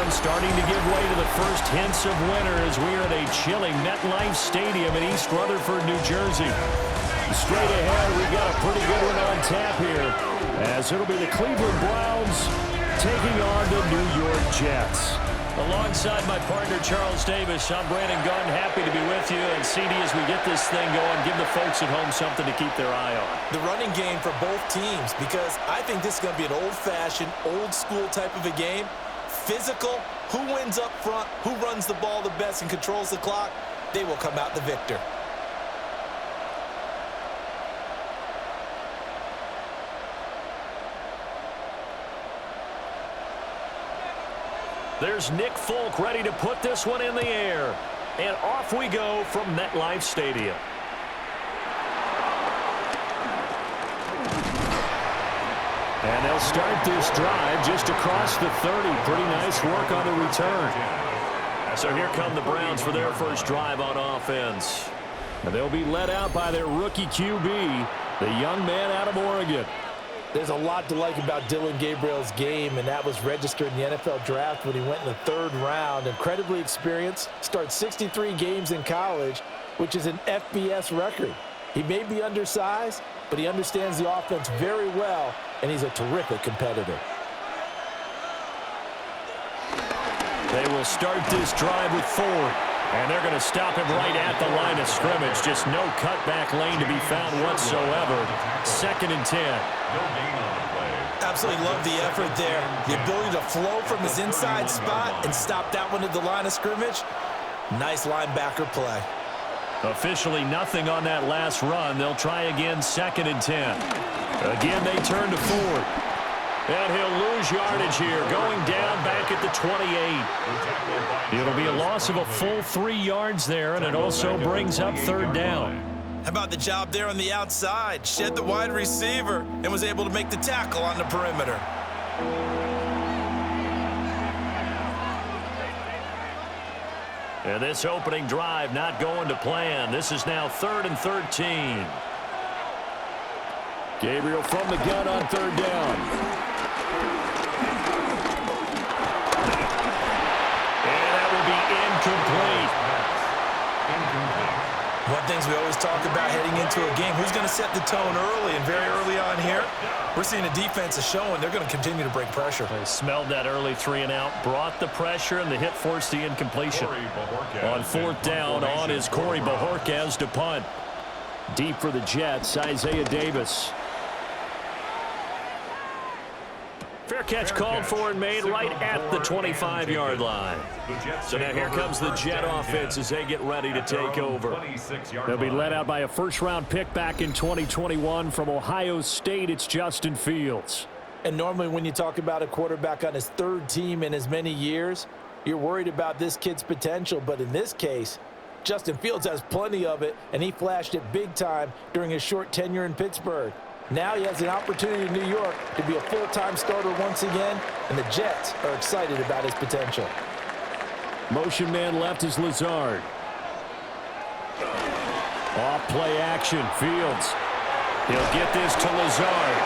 one starting to give way to the first hints of winter as we are at a chilly MetLife Stadium in East Rutherford, New Jersey. Straight ahead, we've got a pretty good one on tap here, as it'll be the Cleveland Browns taking on the New York Jets. Alongside my partner, Charles Davis, I'm Brandon Gunn. Happy to be with you. And CD, as we get this thing going, give the folks at home something to keep their eye on. The running game for both teams, because I think this is going to be an old-fashioned, old-school type of a game. Physical, who wins up front, who runs the ball the best and controls the clock, they will come out the victor. There's Nick Folk ready to put this one in the air. And off we go from MetLife Stadium. And they'll start this drive just across the 30. Pretty nice work on the return. So here come the Browns for their first drive on offense. And they'll be led out by their rookie QB, the young man out of Oregon. There's a lot to like about Dillon Gabriel's game, and that was registered in the NFL draft when he went in the 3rd round. Incredibly experienced, starts 63 games in college, which is an FBS record. He may be undersized, but he understands the offense very well, and he's a terrific competitor. They will start this drive with Ford, and they're going to stop him right at the line of scrimmage. Just no cutback lane to be found whatsoever. 2nd and 10. Absolutely love the effort there. The ability to flow from his inside spot and stop that one at the line of scrimmage. Nice linebacker play. Officially nothing on that last run. They'll try again, 2nd and 10. Again, they turn to Ford. And he'll lose yardage here, going down back at the 28. It'll be a loss of a full 3 yards there, and it also brings up 3rd down. How about the job there on the outside? Shed the wide receiver and was able to make the tackle on the perimeter. And this opening drive not going to plan. This is now 3rd and 13. Gabriel from the gun on 3rd down. And that will be incomplete. One of the things we always talk about heading into a game, who's going to set the tone early, and very early on here, we're seeing the defense is showing they're going to continue to bring pressure. They smelled that early 3 and out, brought the pressure, and the hit forced the incompletion. On 4th down, on is Corey Bojorquez to punt. Deep for the Jets, Isaiah Davis. Fair catch called for and made right at the 25-yard line. So now here comes the Jet offense as they get ready to take over. They'll be led out by a first-round pick back in 2021 from Ohio State. It's Justin Fields. And normally when you talk about a quarterback on his 3rd team in as many years, you're worried about this kid's potential. But in this case, Justin Fields has plenty of it, and he flashed it big time during his short tenure in Pittsburgh. Now he has an opportunity in New York to be a full-time starter once again, and the Jets are excited about his potential. Motion man left is Lazard. Off play action, Fields. He'll get this to Lazard.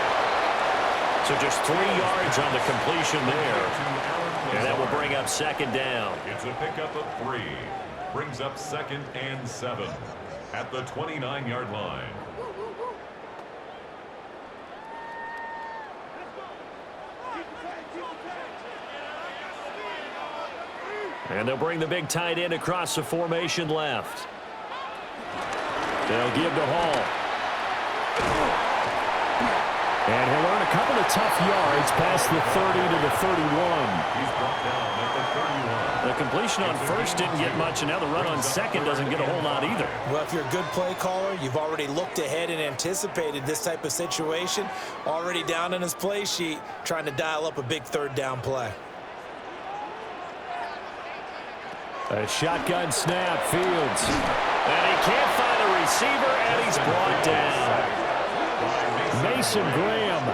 So just 3 yards on the completion there. And that will bring up 2nd down. It's a pickup of 3. Brings up 2nd and 7 at the 29-yard line. And they'll bring the big tight end across the formation left. They'll give to Hall. And he'll earn a couple of tough yards past the 30 to the 31. He's brought down at the 31. The completion on 1st didn't get much, and now the run on 2nd doesn't get a whole lot either. Well, if you're a good play caller, you've already looked ahead and anticipated this type of situation. Already down in his play sheet, trying to dial up a big 3rd down play. A shotgun snap, Fields. And he can't find a receiver, and he's brought down. Mason Graham.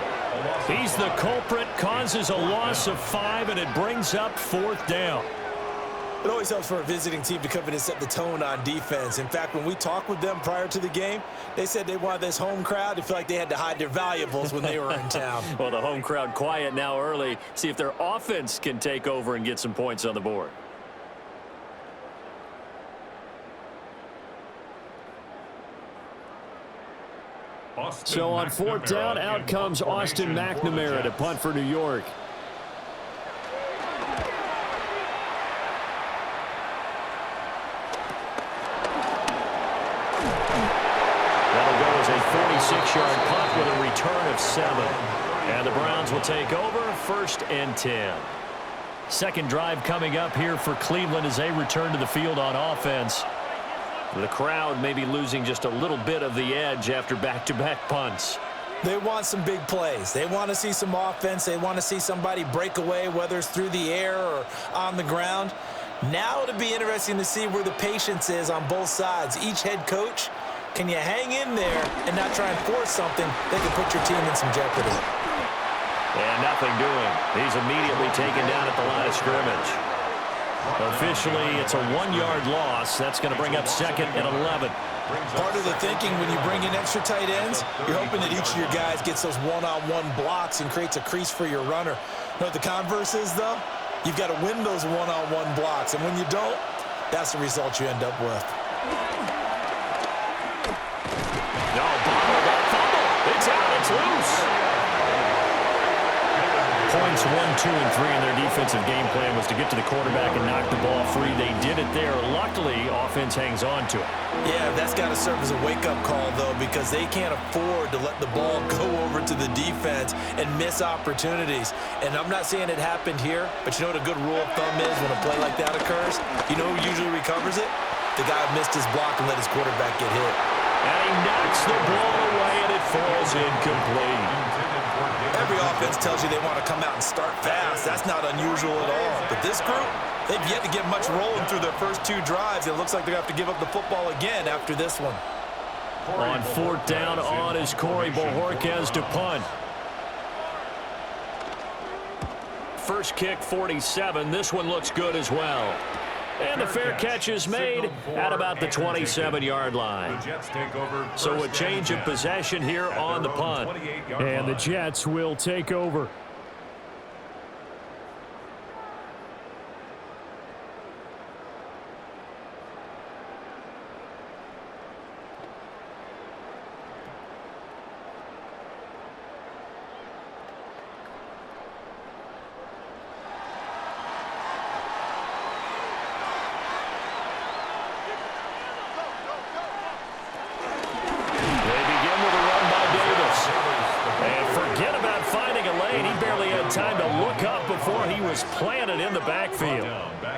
He's the culprit, causes a loss of 5, and it brings up 4th down. It always helps for a visiting team to come in and set the tone on defense. In fact, when we talked with them prior to the game, they said they wanted this home crowd to feel like they had to hide their valuables when they were in town. Well, the home crowd quiet now early. See if their offense can take over and get some points on the board. So on fourth down, out comes Austin McNamara to punt for New York. That'll go as a 46-yard punt with a return of 7. And the Browns will take over, 1st and 10. Second drive coming up here for Cleveland as they return to the field on offense. The crowd may be losing just a little bit of the edge after back-to-back punts. They want some big plays. They want to see some offense. They want to see somebody break away, whether it's through the air or on the ground. Now it'll be interesting to see where the patience is on both sides. Each head coach, can you hang in there and not try and force something that can put your team in some jeopardy? And nothing doing. He's immediately taken down at the line of scrimmage. Officially, it's a 1-yard loss. That's going to bring up 2nd and 11. Part of the thinking when you bring in extra tight ends, you're hoping that each of your guys gets those one-on-one blocks and creates a crease for your runner. You know what the converse is, though? You've got to win those one-on-one blocks, and when you don't, that's the result you end up with. No, Bobble got fumble. It's out. It's loose. Points 1, 2, and 3 in their defensive game plan was to get to the quarterback and knock the ball free. They did it there. Luckily, offense hangs on to it. Yeah, that's got to serve as a wake-up call, though, because they can't afford to let the ball go over to the defense and miss opportunities. And I'm not saying it happened here, but you know what a good rule of thumb is when a play like that occurs? You know who usually recovers it? The guy who missed his block and let his quarterback get hit. And he knocks the ball away, and it falls incomplete. Every offense tells you they want to come out and start fast. That's not unusual at all. But this group, they've yet to get much rolling through their first 2 drives. It looks like they're going to have to give up the football again after this one. On fourth down on is Corey Bojorquez to punt. First kick, 47. This one looks good as well. And the fair catch is made at about the 27-yard line. So a change of possession here on the punt. And the Jets will take over. Time to look up before he was planted in the backfield.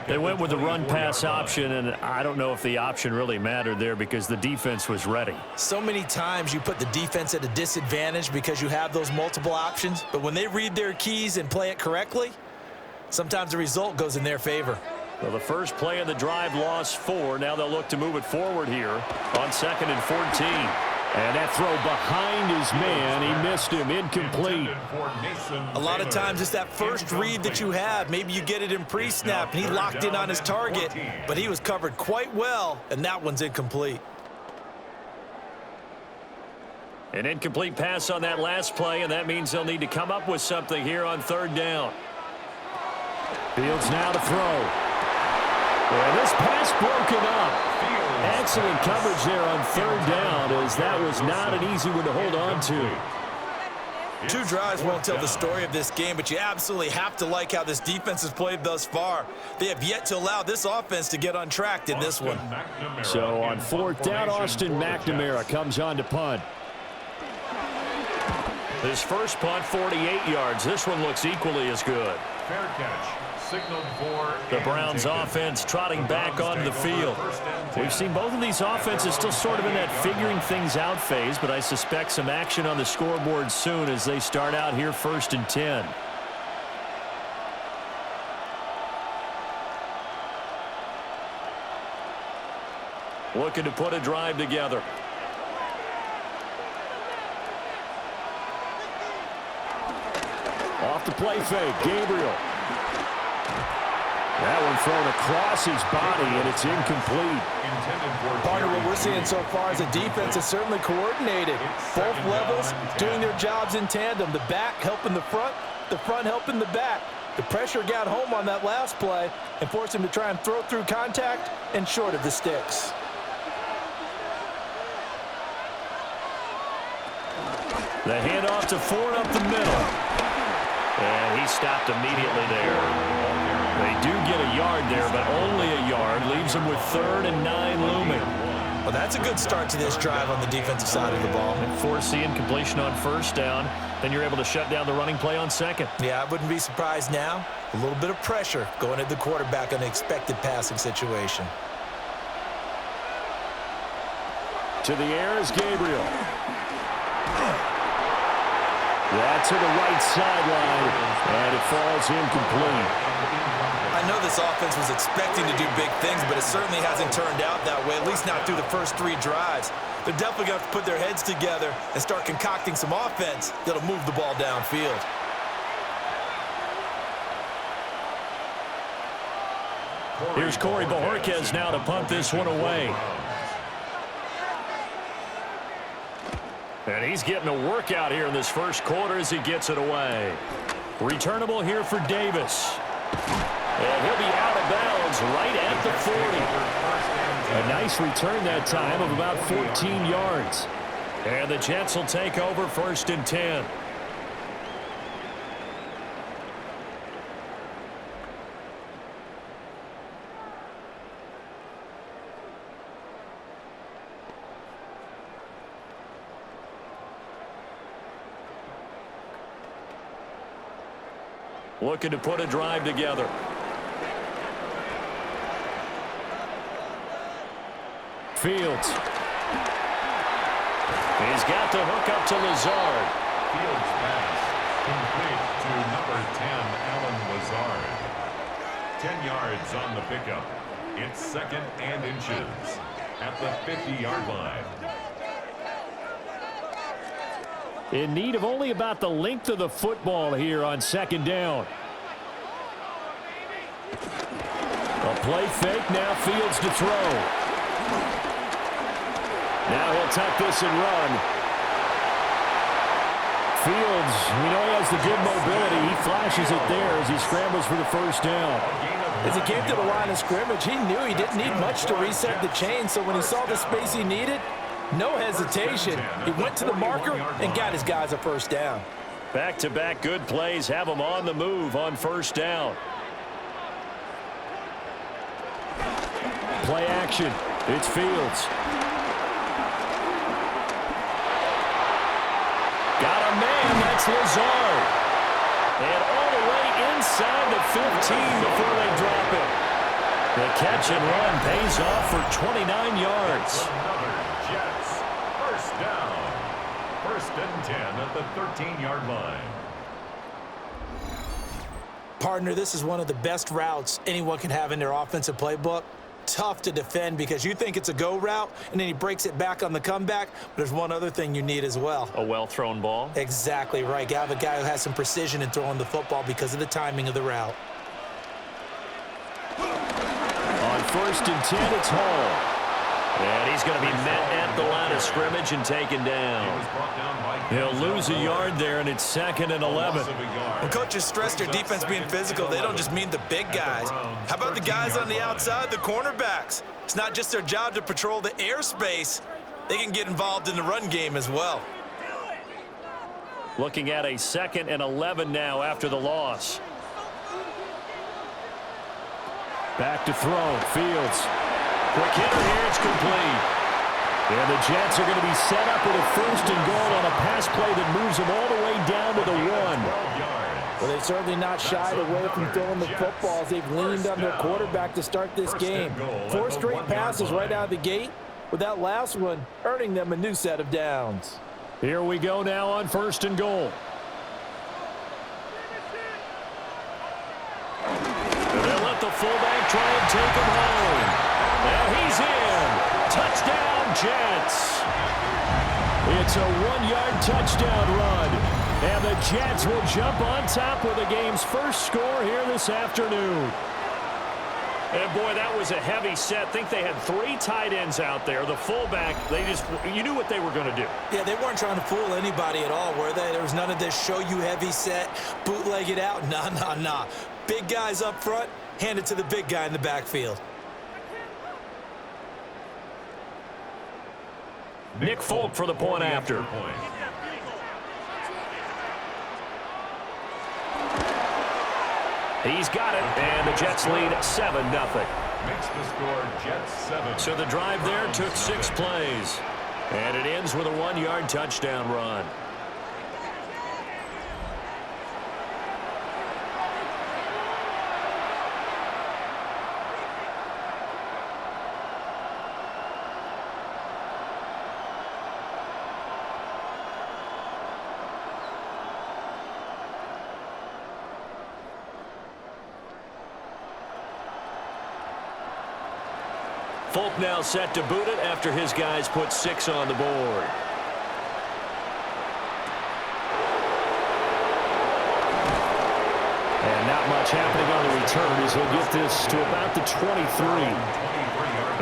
They went with the run-pass option, and I don't know if the option really mattered there because the defense was ready. So many times you put the defense at a disadvantage because you have those multiple options, but when they read their keys and play it correctly, sometimes the result goes in their favor. Well, the first play of the drive lost 4. Now they'll look to move it forward here on 2nd and 14. And that throw behind his man, he missed him, incomplete. A lot of times it's that first read that you have. Maybe you get it in pre-snap, and he locked in on his target, but he was covered quite well, and that one's incomplete. An incomplete pass on that last play, and that means they'll need to come up with something here on 3rd down. Fields now to throw. And this pass broken up. Excellent coverage there on 3rd down, as that was not an easy one to hold on to. 2 drives won't tell the story of this game, but you absolutely have to like how this defense has played thus far. They have yet to allow this offense to get untracked in this one. So on 4th down, Austin McNamara comes on to punt. His first punt, 48 yards. This one looks equally as good. Fair catch. The Browns offense trotting back onto the field. We've seen both of these offenses still sort of in that figuring things out phase, but I suspect some action on the scoreboard soon as they start out here 1st and 10. Looking to put a drive together. Off the play fake, Gabriel. That one thrown across his body, and it's incomplete. Partner, what we're seeing so far is the defense is certainly coordinated. Both levels doing their jobs in tandem. The back helping the front helping the back. The pressure got home on that last play and forced him to try and throw through contact and short of the sticks. The handoff to Ford up the middle. And he stopped immediately there. They do get a yard there, but only a yard. Leaves them with 3rd and 9 looming. Well, that's a good start to this drive on the defensive side of the ball. And foreseeing completion on 1st down. Then you're able to shut down the running play on 2nd. Yeah, I wouldn't be surprised now. A little bit of pressure going at the quarterback on the expected passing situation. To the air is Gabriel. That's to the right sideline, and it falls incomplete. I know this offense was expecting to do big things, but it certainly hasn't turned out that way, at least not through the first 3 drives. They're definitely going to have to put their heads together and start concocting some offense that'll move the ball downfield. Here's Corey Bojorquez now to punt this one away. And he's getting a workout here in this first quarter as he gets it away. Returnable here for Davis. And he'll be out of bounds right at the 40. A nice return that time of about 14 yards. And the Jets will take over 1st and 10. Looking to put a drive together. Fields. He's got the hook up to Lazard. Fields pass complete to number 10, Alan Lazard. 10 yards on the pickup. It's 2nd and inches at the 50-yard line. In need of only about the length of the football here on 2nd down. A play fake, now Fields to throw. Now he'll tuck this and run. Fields, we know he has the good mobility. He flashes it there as he scrambles for the 1st down. As he came to the line of scrimmage, he knew he didn't need much to reset the chain, so when he saw the space he needed, no hesitation. He went to the marker and got his guys a 1st down. Back-to-back good plays have him on the move on 1st down. Play action. It's Fields. Got a man. That's Lazard. And all the way inside the 15 before they drop it. The catch and run pays off for 29 yards. Jets. 1st down. 1st and 10 at the 13-yard line. Partner, this is one of the best routes anyone can have in their offensive playbook. Tough to defend because you think it's a go route, and then he breaks it back on the comeback. But there's one other thing you need as well. A well-thrown ball. Exactly right. You have a guy who has some precision in throwing the football because of the timing of the route. On 1st and 10, it's Hall. And he's going to be met at the line of scrimmage and taken down. He'll lose a yard there, and it's 2nd and 11. When coaches stress their defense being physical, they don't just mean the big guys. How about the guys on the outside, the cornerbacks? It's not just their job to patrol the airspace. They can get involved in the run game as well. Looking at a 2nd and 11 now after the loss. Back to throw. Fields. Quick hitter here. It's complete. And the Jets are going to be set up with a 1st and goal on a pass play that moves them all the way down to the 1. Well, they've certainly not shied away from throwing the footballs. They've leaned on their quarterback to start this game. 4 straight passes right out of the gate, with that last one earning them a new set of downs. Here we go now on 1st and goal. They'll let the fullback try and take him home. And he's in. Touchdown, Jets. It's a 1-yard touchdown run. And the Jets will jump on top with the game's first score here this afternoon. And boy, that was a heavy set. I think they had 3 tight ends out there. The fullback, you knew what they were going to do. Yeah, they weren't trying to fool anybody at all, were they? There was none of this show you heavy set, bootleg it out. Nah. Big guys up front, hand it to the big guy in the backfield. Nick Folk for the point after. He's got it, and the Jets lead 7-0. Makes the score Jets 7. So the drive there took 6 plays, and it ends with a 1-yard touchdown run. Folk now set to boot it after his guys put 6 on the board. And not much happening on the return as he'll get this to about the 23.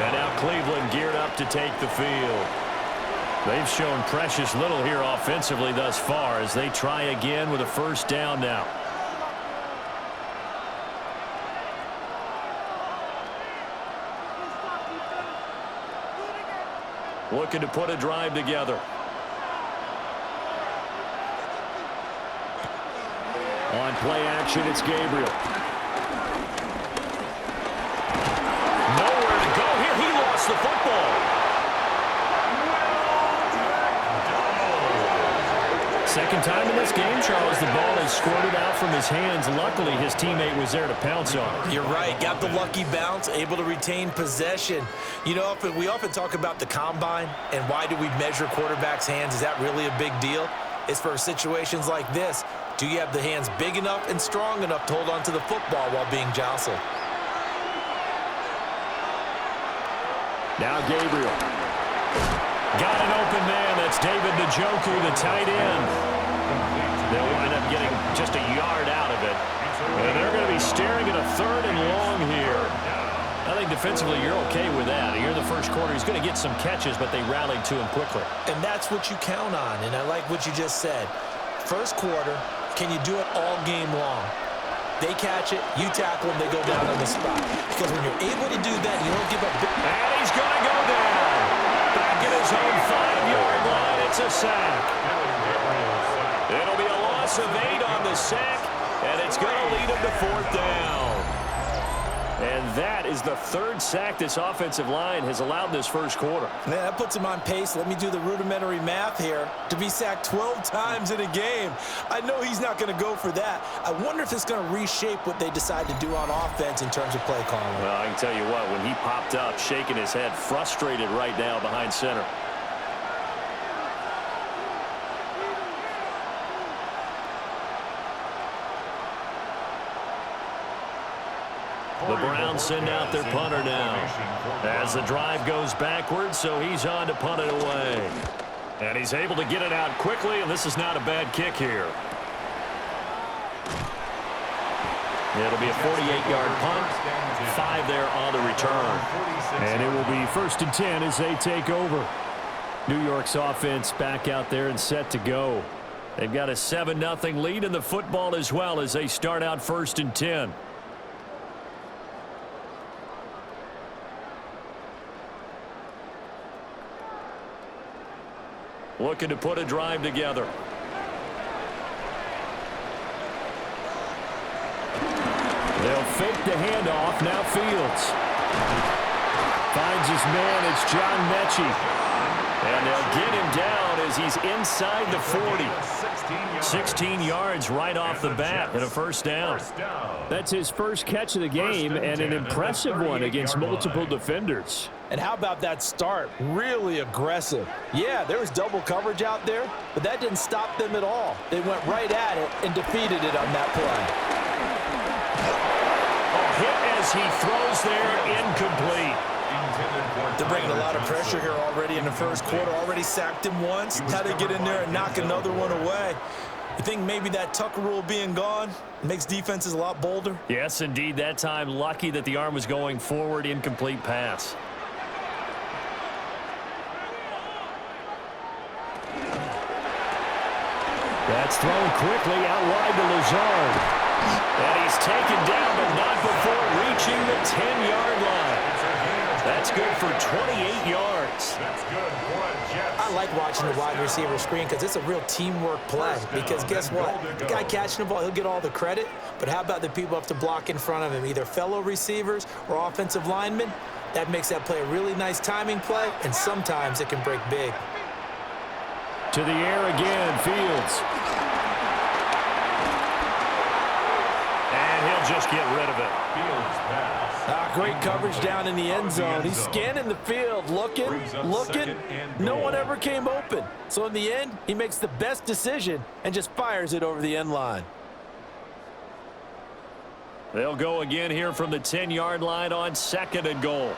And now Cleveland geared up to take the field. They've shown precious little here offensively thus far as they try again with a first down now. Looking to put a drive together. On play action, it's Gabriel. Nowhere to go here. He lost the football. Second time in this game, Charles, the ball is squirted out from his hands. Luckily, his teammate was there to pounce on it. You're right. Got the lucky bounce, able to retain possession. You know, we often talk about the combine and why do we measure quarterbacks' hands. Is that really a big deal? It's for situations like this. Do you have the hands big enough and strong enough to hold on to the football while being jostled? Now Gabriel. Got an open man. That's David Njoku, the tight end. They'll wind up getting just a yard out of it. And they're going to be staring at a 3rd and long here. I think defensively you're okay with that. Here in the first quarter, he's going to get some catches, but they rallied to him quickly. And that's what you count on, and I like what you just said. First quarter, can you do it all game long? They catch it, you tackle them, they go down on the spot. Because when you're able to do that, you don't give up. And he's going to go down. Back at his own 5-yard line, it's a sack. It'll be a loss of 8 on the sack, and it's going to lead him to 4th down. And that is the 3rd sack this offensive line has allowed this first quarter. Man, that puts him on pace. Let me do the rudimentary math here. To be sacked 12 times in a game. I know he's not going to go for that. I wonder if it's going to reshape what they decide to do on offense in terms of play calling. Well, I can tell you what, when he popped up, shaking his head, frustrated right now behind center. The Browns send out their punter now as the drive goes backwards, so he's on to punt it away. And he's able to get it out quickly, and this is not a bad kick here. It'll be a 48-yard punt, 5 there on the return. And it will be 1st and 10 as they take over. New York's offense back out there and set to go. They've got a 7-0 lead in the football as well as they start out 1st and 10. Looking to put a drive together. They'll fake the handoff. Now Fields finds his man. It's John Mechie. And they'll get him down as he's inside the 40. 16 yards right off the bat and a 1st down. That's his first catch of the game and an impressive one against multiple defenders. And how about that start? Really aggressive. Yeah, there was double coverage out there, but that didn't stop them at all. They went right at it and defeated it on that play. A hit as he throws there, incomplete. They're bringing a lot of pressure here already in the first quarter. Already sacked him once. Now they get in there and knock another one away. You think maybe that Tucker rule being gone makes defenses a lot bolder? Yes, indeed. That time, lucky that the arm was going forward. Incomplete pass. That's thrown quickly out wide to Lazard. And he's taken down, but not before reaching the 10-yard line. That's good for 28 yards. That's good for a Jets. I like watching the wide receiver screen because it's a real teamwork play. Because guess what? The guy catching the ball, he'll get all the credit. But how about the people have to block in front of him, either fellow receivers or offensive linemen? That makes that play a really nice timing play, and sometimes it can break big. To the air again, Fields. And he'll just get rid of it. Fields pass. Great coverage down in the end zone. He's scanning the field, looking. No one ever came open. So in the end, he makes the best decision and just fires it over the end line. They'll go again here from the 10-yard line on 2nd and goal.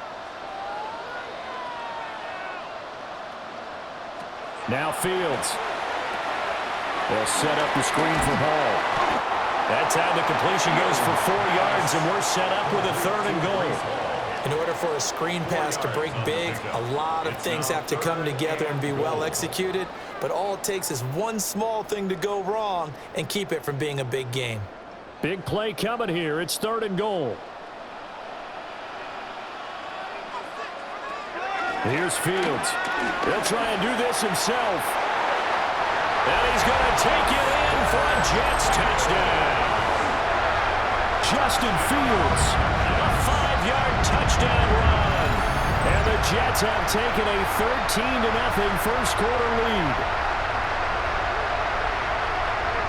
Now Fields. They'll set up the screen for Hall. That time the completion goes for 4 yards, and we're set up with a 3rd and goal. In order for a screen pass to break big, a lot of things have to come together and be well executed, but all it takes is one small thing to go wrong and keep it from being a big game. Big play coming here. It's 3rd and goal. Here's Fields. He'll try and do this himself. And he's going to take it in for a Jets touchdown. Justin Fields, a 5-yard touchdown run. And the Jets have taken a 13-0 first-quarter lead.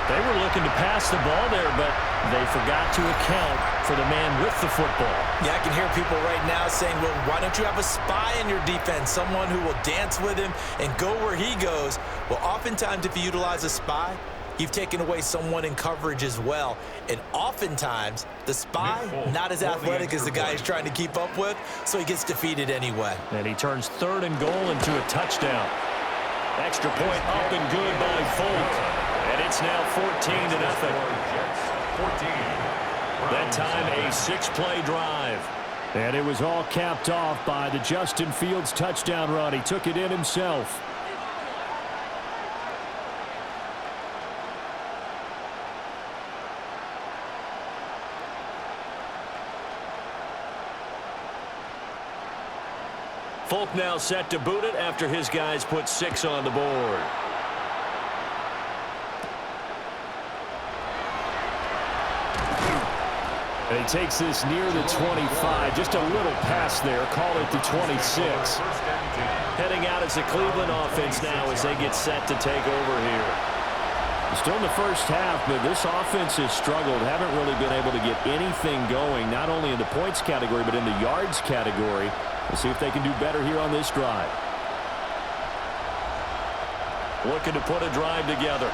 They were looking to pass the ball there, but they forgot to account for the man with the football. Yeah, I can hear people right now saying, well, why don't you have a spy in your defense, someone who will dance with him and go where he goes? Well, oftentimes if you utilize a spy, you've taken away someone in coverage as well. And oftentimes, the spy, not as athletic as the guy he's trying to keep up with, so he gets defeated anyway. And he turns 3rd and goal into a touchdown. Extra point up and good by Folk. And it's now 14-0. That time a 6-play drive. And it was all capped off by the Justin Fields touchdown run. He took it in himself. Folk now set to boot it after his guys put 6 on the board. And he takes this near the 25. Just a little pass there. Call it the 26. Heading out as the Cleveland offense now as they get set to take over here. Still in the first half, but this offense has struggled. Haven't really been able to get anything going, not only in the points category, but in the yards category. We'll see if they can do better here on this drive. Looking to put a drive together.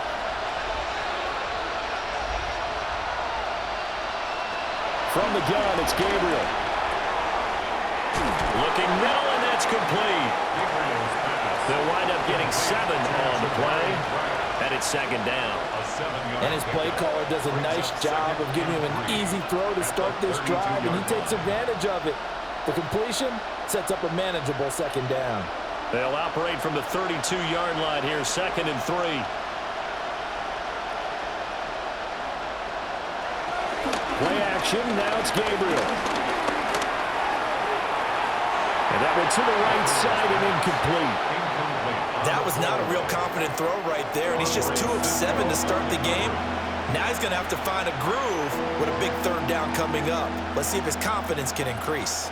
From the gun, it's Gabriel. Looking middle, and that's complete. They'll wind up getting 7 on the play, and it's 2nd down. And his play caller does a nice job of giving him an easy throw to start this drive, and he takes advantage of it. The completion sets up a manageable 2nd down. They'll operate from the 32-yard line here, 2nd and 3. Play action, now it's Gabriel. And that went to the right side and incomplete. That was not a real confident throw right there, and he's just 2 of 7 to start the game. Now he's going to have to find a groove with a big 3rd down coming up. Let's see if his confidence can increase.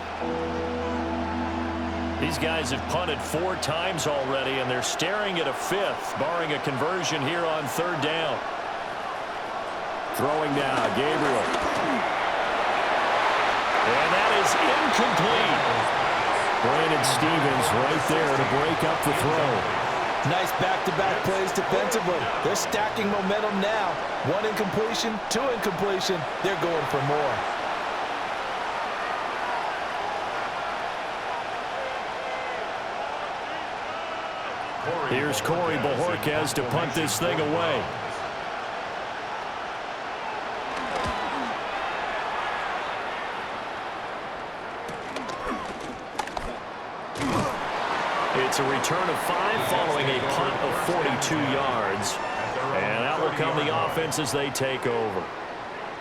These guys have punted 4 times already, and they're staring at a 5th, barring a conversion here on 3rd down. Throwing now, Gabriel. And that is incomplete. Brandon Stevens right there to break up the throw. Nice back-to-back plays defensively. They're stacking momentum now. 1 incompletion, 2 incompletion. They're going for more. Here's Corey Bojorquez to punt this thing away. It's a return of 5 following a punt of 42 yards. And out will come the offense as they take over.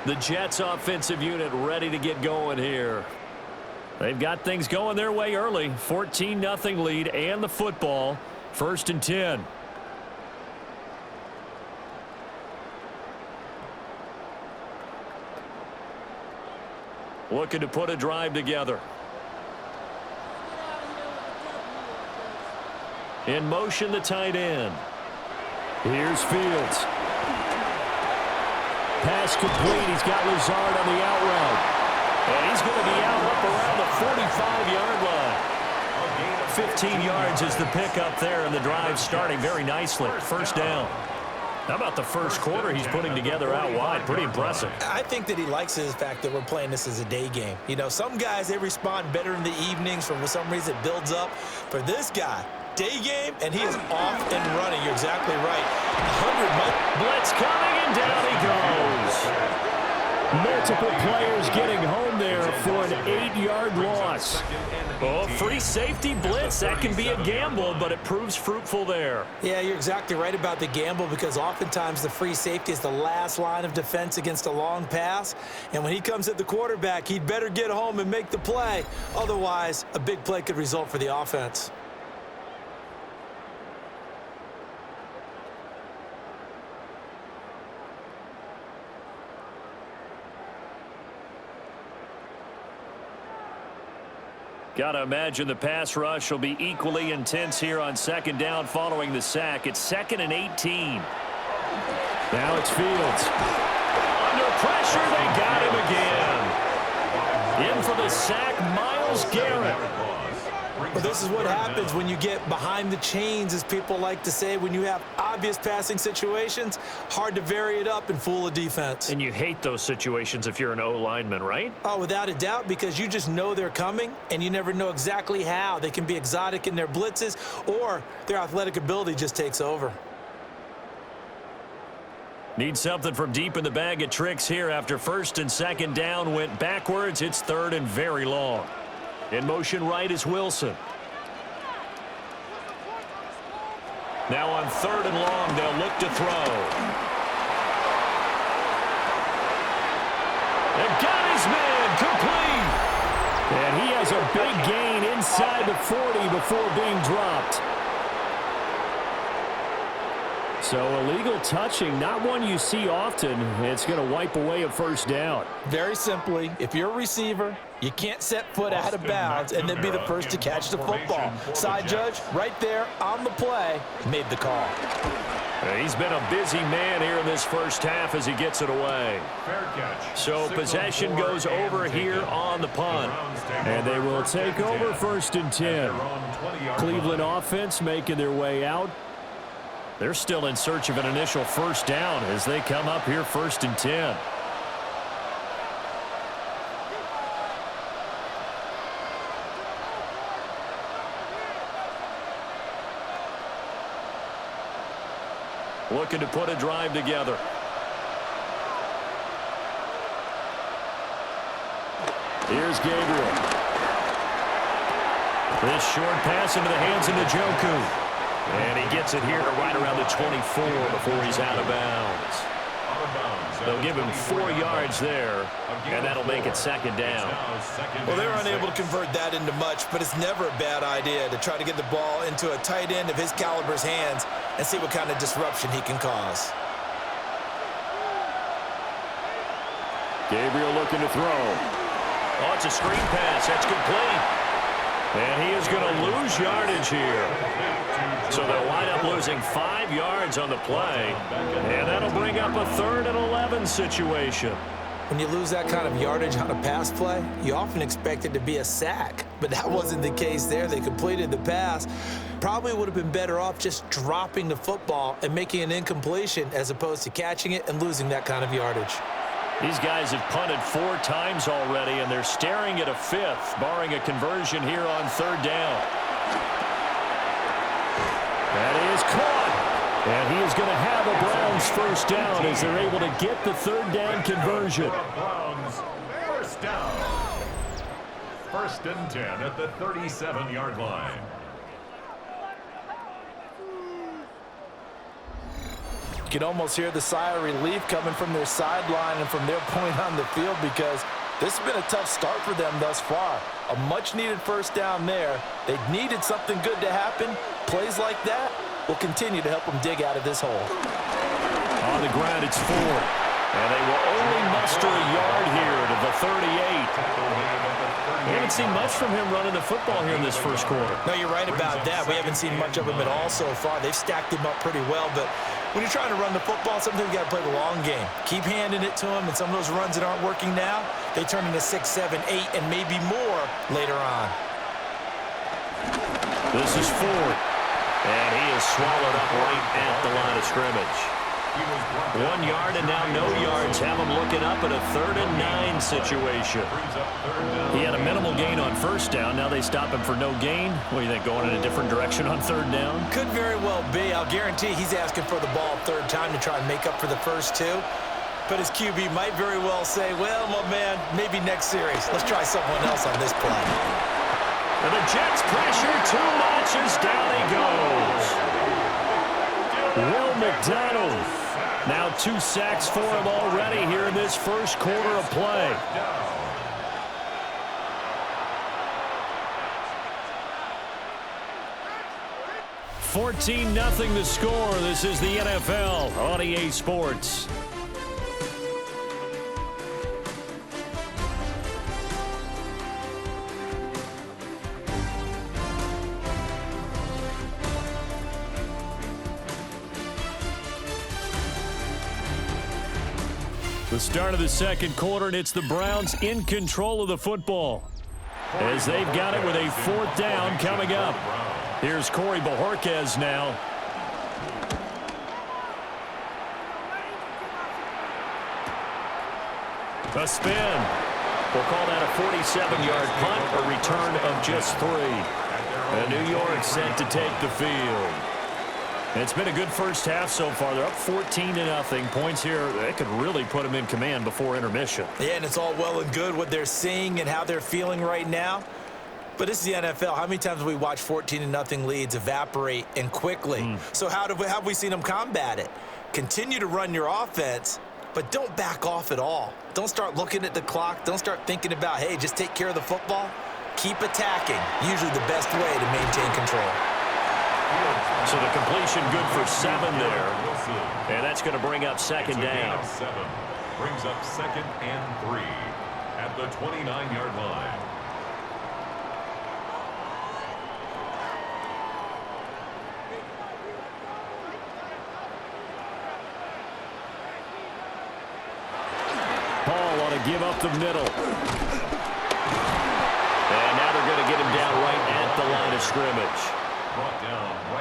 The Jets offensive unit ready to get going here. They've got things going their way early. 14-0 lead and the football. 1st and 10. Looking to put a drive together. In motion, the tight end. Here's Fields. Pass complete. He's got Lazard on the out route. And he's going to be out up around the 45-yard line. 15 yards is the pickup there, and the drive starting very nicely. 1st down. How about the first quarter he's putting together out wide? Pretty impressive. I think that he likes the fact that we're playing this as a day game. You know, some guys, they respond better in the evenings. For some reason, it builds up. For this guy, day game, and he is off and running. You're exactly right. 100 blitz coming, and down he goes. Multiple players getting home there for an 8-yard loss. Oh, free safety blitz. That can be a gamble, but it proves fruitful there. Yeah, you're exactly right about the gamble, because oftentimes the free safety is the last line of defense against a long pass. And when he comes at the quarterback, he'd better get home and make the play. Otherwise, a big play could result for the offense. Got to imagine the pass rush will be equally intense here on 2nd down following the sack. It's 2nd and 18. Now it's Fields. Under pressure, they got him again. In for the sack, Myles Garrett. Well, this is what happens when you get behind the chains, as people like to say. When you have obvious passing situations, hard to vary it up and fool a defense. And you hate those situations if you're an O-lineman, right? Oh, without a doubt, because you just know they're coming, and you never know exactly how. They can be exotic in their blitzes, or their athletic ability just takes over. Need something from deep in the bag of tricks here after 1st and 2nd down went backwards. It's 3rd and very long. In motion right is Wilson. Now on 3rd and long, they'll look to throw. They've got his man complete. And he has a big gain inside the 40 before being dropped. So illegal touching, not one you see often. It's going to wipe away a 1st down. Very simply, if you're a receiver, you can't set foot out of bounds and then be the first to catch the football. Side judge, right there on the play, made the call. He's been a busy man here in this 1st half as he gets it away. So possession goes over here on the punt. And they will take over 1st and 10. Cleveland offense making their way out. They're still in search of an initial 1st down as they come up here 1st and 10. Looking to put a drive together. Here's Gabriel. This short pass into the hands of Njoku. And he gets it here to right around the 24 before he's out of bounds. They'll give him 4 yards there, and that'll make it 2nd down. Well, they were unable to convert that into much, but it's never a bad idea to try to get the ball into a tight end of his caliber's hands and see what kind of disruption he can cause. Gabriel looking to throw. Oh, it's a screen pass. That's complete. And he is going to lose yardage here. So they'll wind up losing 5 yards on the play. And that'll bring up a 3rd and 11 situation. When you lose that kind of yardage on a pass play, you often expect it to be a sack. But that wasn't the case there. They completed the pass. Probably would have been better off just dropping the football and making an incompletion as opposed to catching it and losing that kind of yardage. These guys have punted 4 times already, and they're staring at a 5th, barring a conversion here on 3rd down. That is caught. And he is going to have a Browns 1st down as they're able to get the 3rd down conversion. Browns 1st down. 1st and 10 at the 37-yard line. You can almost hear the sigh of relief coming from their sideline and from their point on the field, because this has been a tough start for them thus far. A much-needed first down there. They needed something good to happen. Plays like that will continue to help them dig out of this hole. On the ground, it's Ford. And they will only muster a yard here to the 38. We haven't seen much from him running the football here in this first quarter. No, you're right about that. We haven't seen much of him at all so far. They've stacked him up pretty well, but when you're trying to run the football, sometimes you got to play the long game. Keep handing it to him, and some of those runs that aren't working now, they turn into 6, 7, 8, and maybe more later on. This is Ford, and he is swallowed up right at the line of scrimmage. 1 yard and now no yards. Have him looking up at a 3rd and 9 situation. He had a minimal gain on first down. Now they stop him for no gain. What do you think, going in a different direction on 3rd down? Could very well be. I'll guarantee he's asking for the ball 3rd time to try and make up for the first 2. But his QB might very well say, well, my man, maybe next series. Let's try someone else on this play. And the Jets pressure too much as down he goes. Will McDonald. Now 2 sacks for him already here in this first quarter of play. $14-0 the score. This is the NFL on EA Sports. The start of the second quarter, and it's the Browns in control of the football as they've got it with a 4th down coming up. Here's Corey Bojorquez now. A spin. We'll call that a 47-yard punt, a return of just 3. And New York set to take the field. It's been a good first half so far. They're up 14-0. Points here, they could really put them in command before intermission. Yeah, and it's all well and good what they're seeing and how they're feeling right now. But this is the NFL. How many times have we watched 14-0 leads evaporate and quickly? So how have we seen them combat it? Continue to run your offense, but don't back off at all. Don't start looking at the clock. Don't start thinking about, hey, just take care of the football. Keep attacking. Usually the best way to maintain control. So the completion good for 7 there. And that's going to bring up 2nd down. 7 brings up 2nd and 3 at the 29-yard line. Paul ought to give up the middle. And now they're going to get him down right at the line of scrimmage.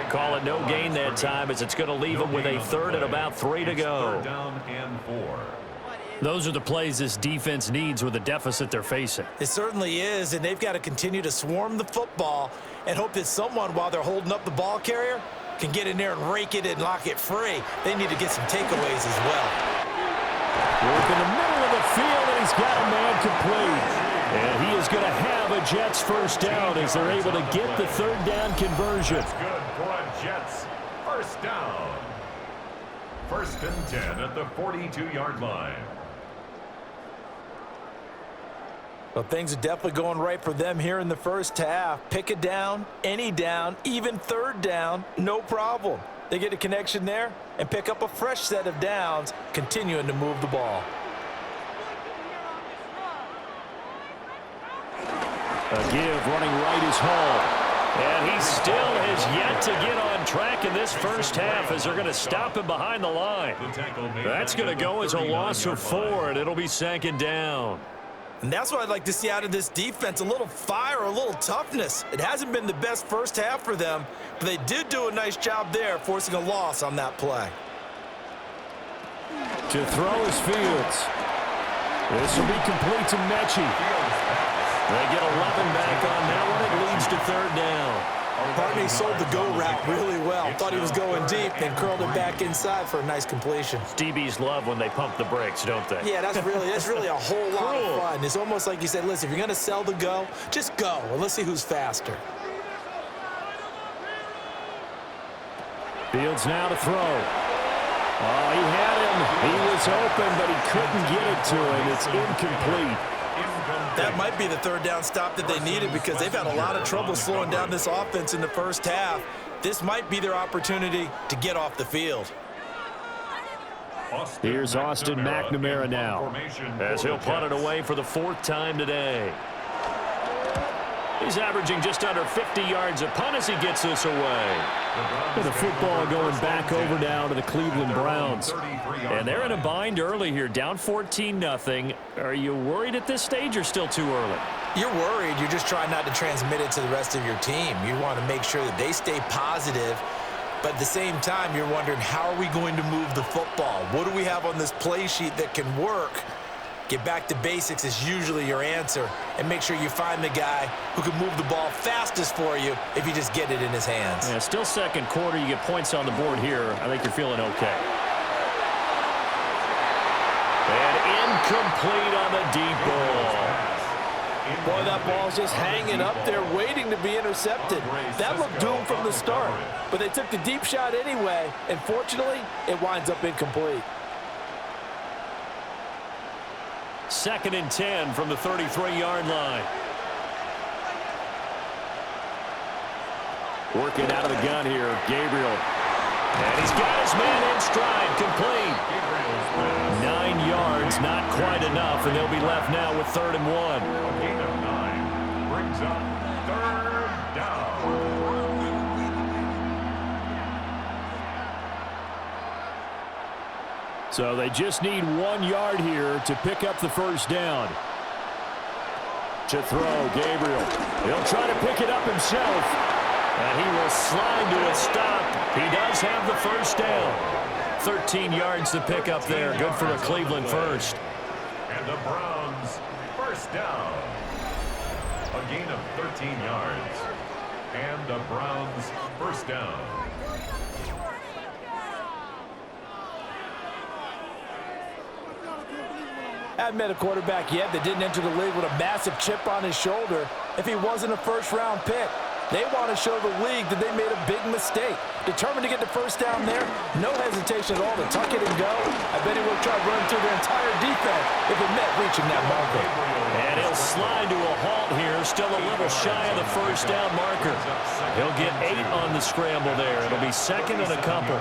Call it no gain that time, as it's going to leave him with a 3rd and about 3 to go. 3rd down and 4. Those are the plays this defense needs with the deficit they're facing. It certainly is, and they've got to continue to swarm the football and hope that someone, while they're holding up the ball carrier, can get in there and rake it and lock it free. They need to get some takeaways as well. Work in the middle of the field, and he's got a man complete. And he is going to have a Jets first down as they're able to get the 3rd down conversion. That's good for a Jets first down. 1st and 10 at the 42-yard line. Well, things are definitely going right for them here in the first half. Pick a down, any down, even 3rd down, no problem. They get a connection there and pick up a fresh set of downs, continuing to move the ball. A give running right is Hall. And he still has yet to get on track in this first half as they're going to stop him behind the line. That's going to go as a loss of 4, and it'll be 2nd down. And that's what I'd like to see out of this defense, a little fire, a little toughness. It hasn't been the best first half for them, but they did do a nice job there, forcing a loss on that play. To throw is Fields. This will be complete to Mechie. They get 11 back on that one. It leads to 3rd down. Barney sold the go route really well. Thought he was going deep, then curled it back inside for a nice completion. DBs love when they pump the brakes, don't they? Yeah, that's really a whole lot of fun. It's almost like you said, listen, if you're going to sell the go, just go, and let's see who's faster. Fields now to throw. Oh, he had him. He was open, but he couldn't get it to him. It's incomplete. That might be the third down stop that they needed because they've had a lot of trouble slowing down this offense in the first half. This might be their opportunity to get off the field. Here's Austin McNamara now as he'll punt it away for the fourth time today. He's averaging just under 50 yards a punt as he gets this away. And the football going back over now to the Cleveland Browns. And they're in a bind early here, down 14-0. Are you worried at this stage or still too early? You're worried. You're just trying not to transmit it to the rest of your team. You want to make sure that they stay positive. But at the same time, you're wondering, how are we going to move the football? What do we have on this play sheet that can work? Get back to basics is usually your answer. And make sure you find the guy who can move the ball fastest for you if you just get it in his hands. Yeah, still second quarter. You get points on the board here. I think you're feeling okay. And incomplete on the deep ball. Boy, that ball's just hanging up there waiting to be intercepted. That looked doomed from the start. But they took the deep shot anyway, and fortunately, it winds up incomplete. 2nd and 10 from the 33-yard line. Working out of the gun here, Gabriel. And he's got his man in stride, complete. 9 yards, not quite enough, and they'll be left now with 3rd and 1. A gain of 9 brings up 3rd down. So they just need 1 yard here to pick up the first down. To throw, Gabriel. He'll try to pick it up himself. And he will slide to a stop. He does have the first down. 13 yards to pick up there. Good for a Cleveland first. And the Browns first down. A gain of 13 yards. And the Browns first down. I haven't met a quarterback yet that didn't enter the league with a massive chip on his shoulder if he wasn't a first-round pick. They want to show the league that they made a big mistake. Determined to get the first down there, no hesitation at all to tuck it and go. I bet he will try running through their entire defense if it meant reaching that marker. And he'll slide to a halt here, still a little shy of the first down marker. He'll get 8 on the scramble there. It'll be 2nd and a couple.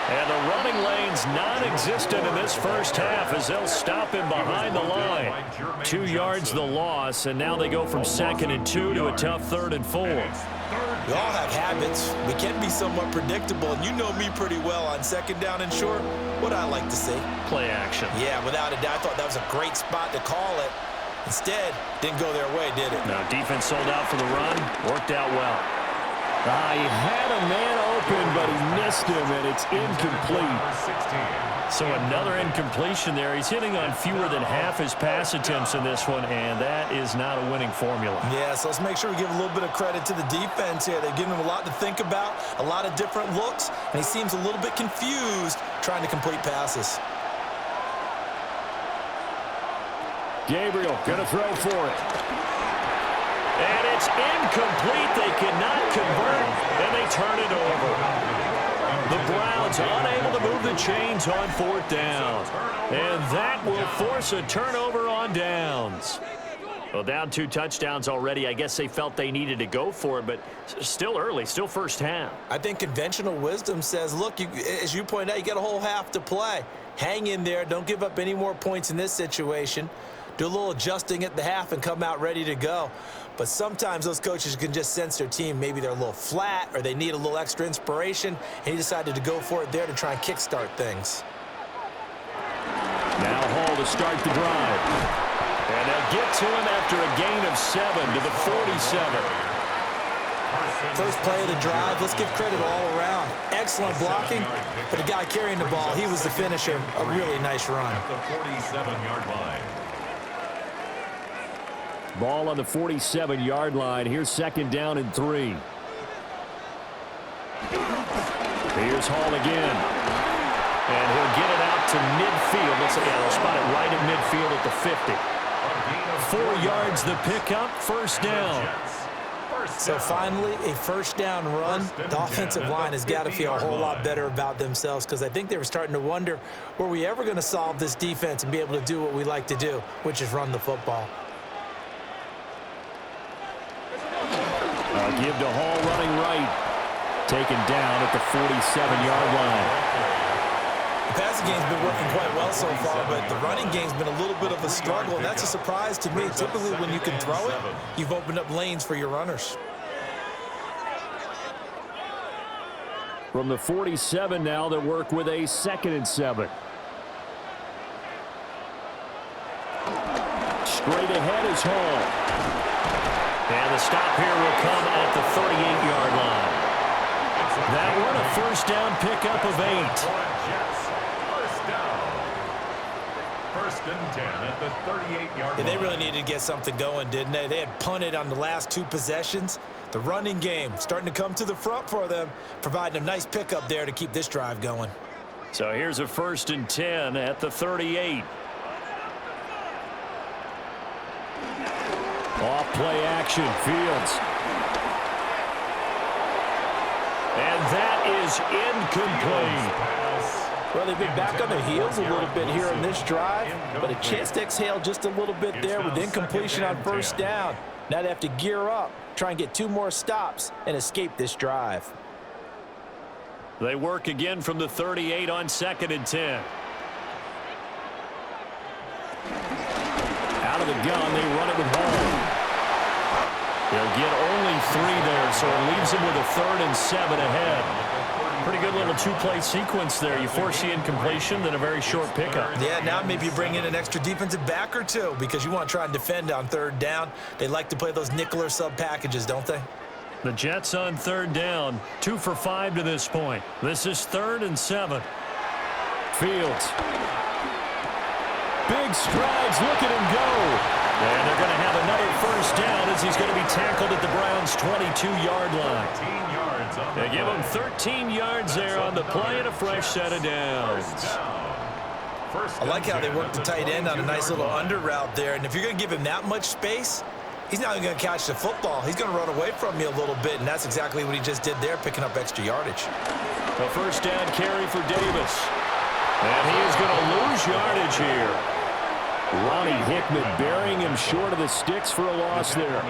And the running lane's non-existent in this first half as they'll stop him behind the line. 2 yards the loss, and now they go from 2nd and 2 to a tough 3rd and 4. We all have habits. We can be somewhat predictable, and you know me pretty well on 2nd down and short. What I like to see. Play action. Yeah, without a doubt. I thought that was a great spot to call it. Instead, didn't go their way, did it? No, defense sold out for the run. Worked out well. He had a man open, but he missed him, and it's incomplete. So another incompletion there. He's hitting on fewer than half his pass attempts in this one, and that is not a winning formula. Yeah, so let's make sure we give a little bit of credit to the defense here. They've given him a lot to think about, a lot of different looks, and he seems a little bit confused trying to complete passes. Gabriel going to throw for it. And it's incomplete. They cannot convert, and they turn it over. The Browns unable to move the chains on 4th down. And that will force a turnover on downs. Well, down 2 touchdowns already. I guess they felt they needed to go for it, but still early, still first half. I think conventional wisdom says, look, as you point out, you got a whole half to play. Hang in there. Don't give up any more points in this situation. Do a little adjusting at the half and come out ready to go. But sometimes those coaches can just sense their team. Maybe they're a little flat or they need a little extra inspiration, and he decided to go for it there to try and kickstart things. Now Hall to start the drive. And they'll get to him after a gain of 7 to the 47. First play of the drive, let's give credit all around. Excellent blocking, but the guy carrying the ball, he was the finisher. A really nice run. At the 47-yard line. Ball on the 47-yard line. Here's 2nd down and 3. Here's Hall again. And he'll get it out to midfield. Looks like they'll spot it right at midfield at the 50. 4 yards the pickup, first down. So finally, a first down run. The offensive line has got to feel a whole lot better about themselves, because I think they were starting to wonder, were we ever going to solve this defense and be able to do what we like to do, which is run the football. Give to Hall running right. Taken down at the 47-yard line. The passing game's been working quite well so far, but the running game's been a little bit of a struggle, and that's a surprise to me. Typically, when you can throw it, you've opened up lanes for your runners. From the 47 now, they work with a 2nd and 7. Straight ahead is Hall. And the stop here will come at the 38-yard line. That one a first down pickup of 8. First and 10 at the 38-yard line. They really needed to get something going, didn't they? They had punted on the last 2 possessions. The running game starting to come to the front for them, providing a nice pickup there to keep this drive going. So here's a first and 10 at the 38. Off play action, Fields. And that is incomplete. Well, they've been back on their heels a little bit here in this drive, but a chance to exhale just a little bit there with incompletion on first down. Now they have to gear up, try and get 2 more stops, and escape this drive. They work again from the 38 on 2nd and 10. Out of the gun, they run it with Hall. They'll get only 3 there, so it leaves them with a 3rd and 7 ahead. Pretty good little 2-play sequence there. You force the incompletion, then a very short pickup. Yeah, now maybe you bring in an extra defensive back or 2 because you want to try and defend on 3rd down. They like to play those nickel or sub packages, don't they? The Jets on 3rd down, 2 for 5 to this point. This is 3rd and 7. Fields. Big strides, look at him go. And they're going to have another first down as he's going to be tackled at the Browns' 22-yard line. They give him 13 yards there on the play and a fresh set of downs. I like how they work the tight end on a nice little under route there. And if you're going to give him that much space, he's not even going to catch the football. He's going to run away from you a little bit, and that's exactly what he just did there, picking up extra yardage. A first down carry for Davis. And he is going to lose yardage here. Ronnie Hickman burying him short of the sticks for a loss there.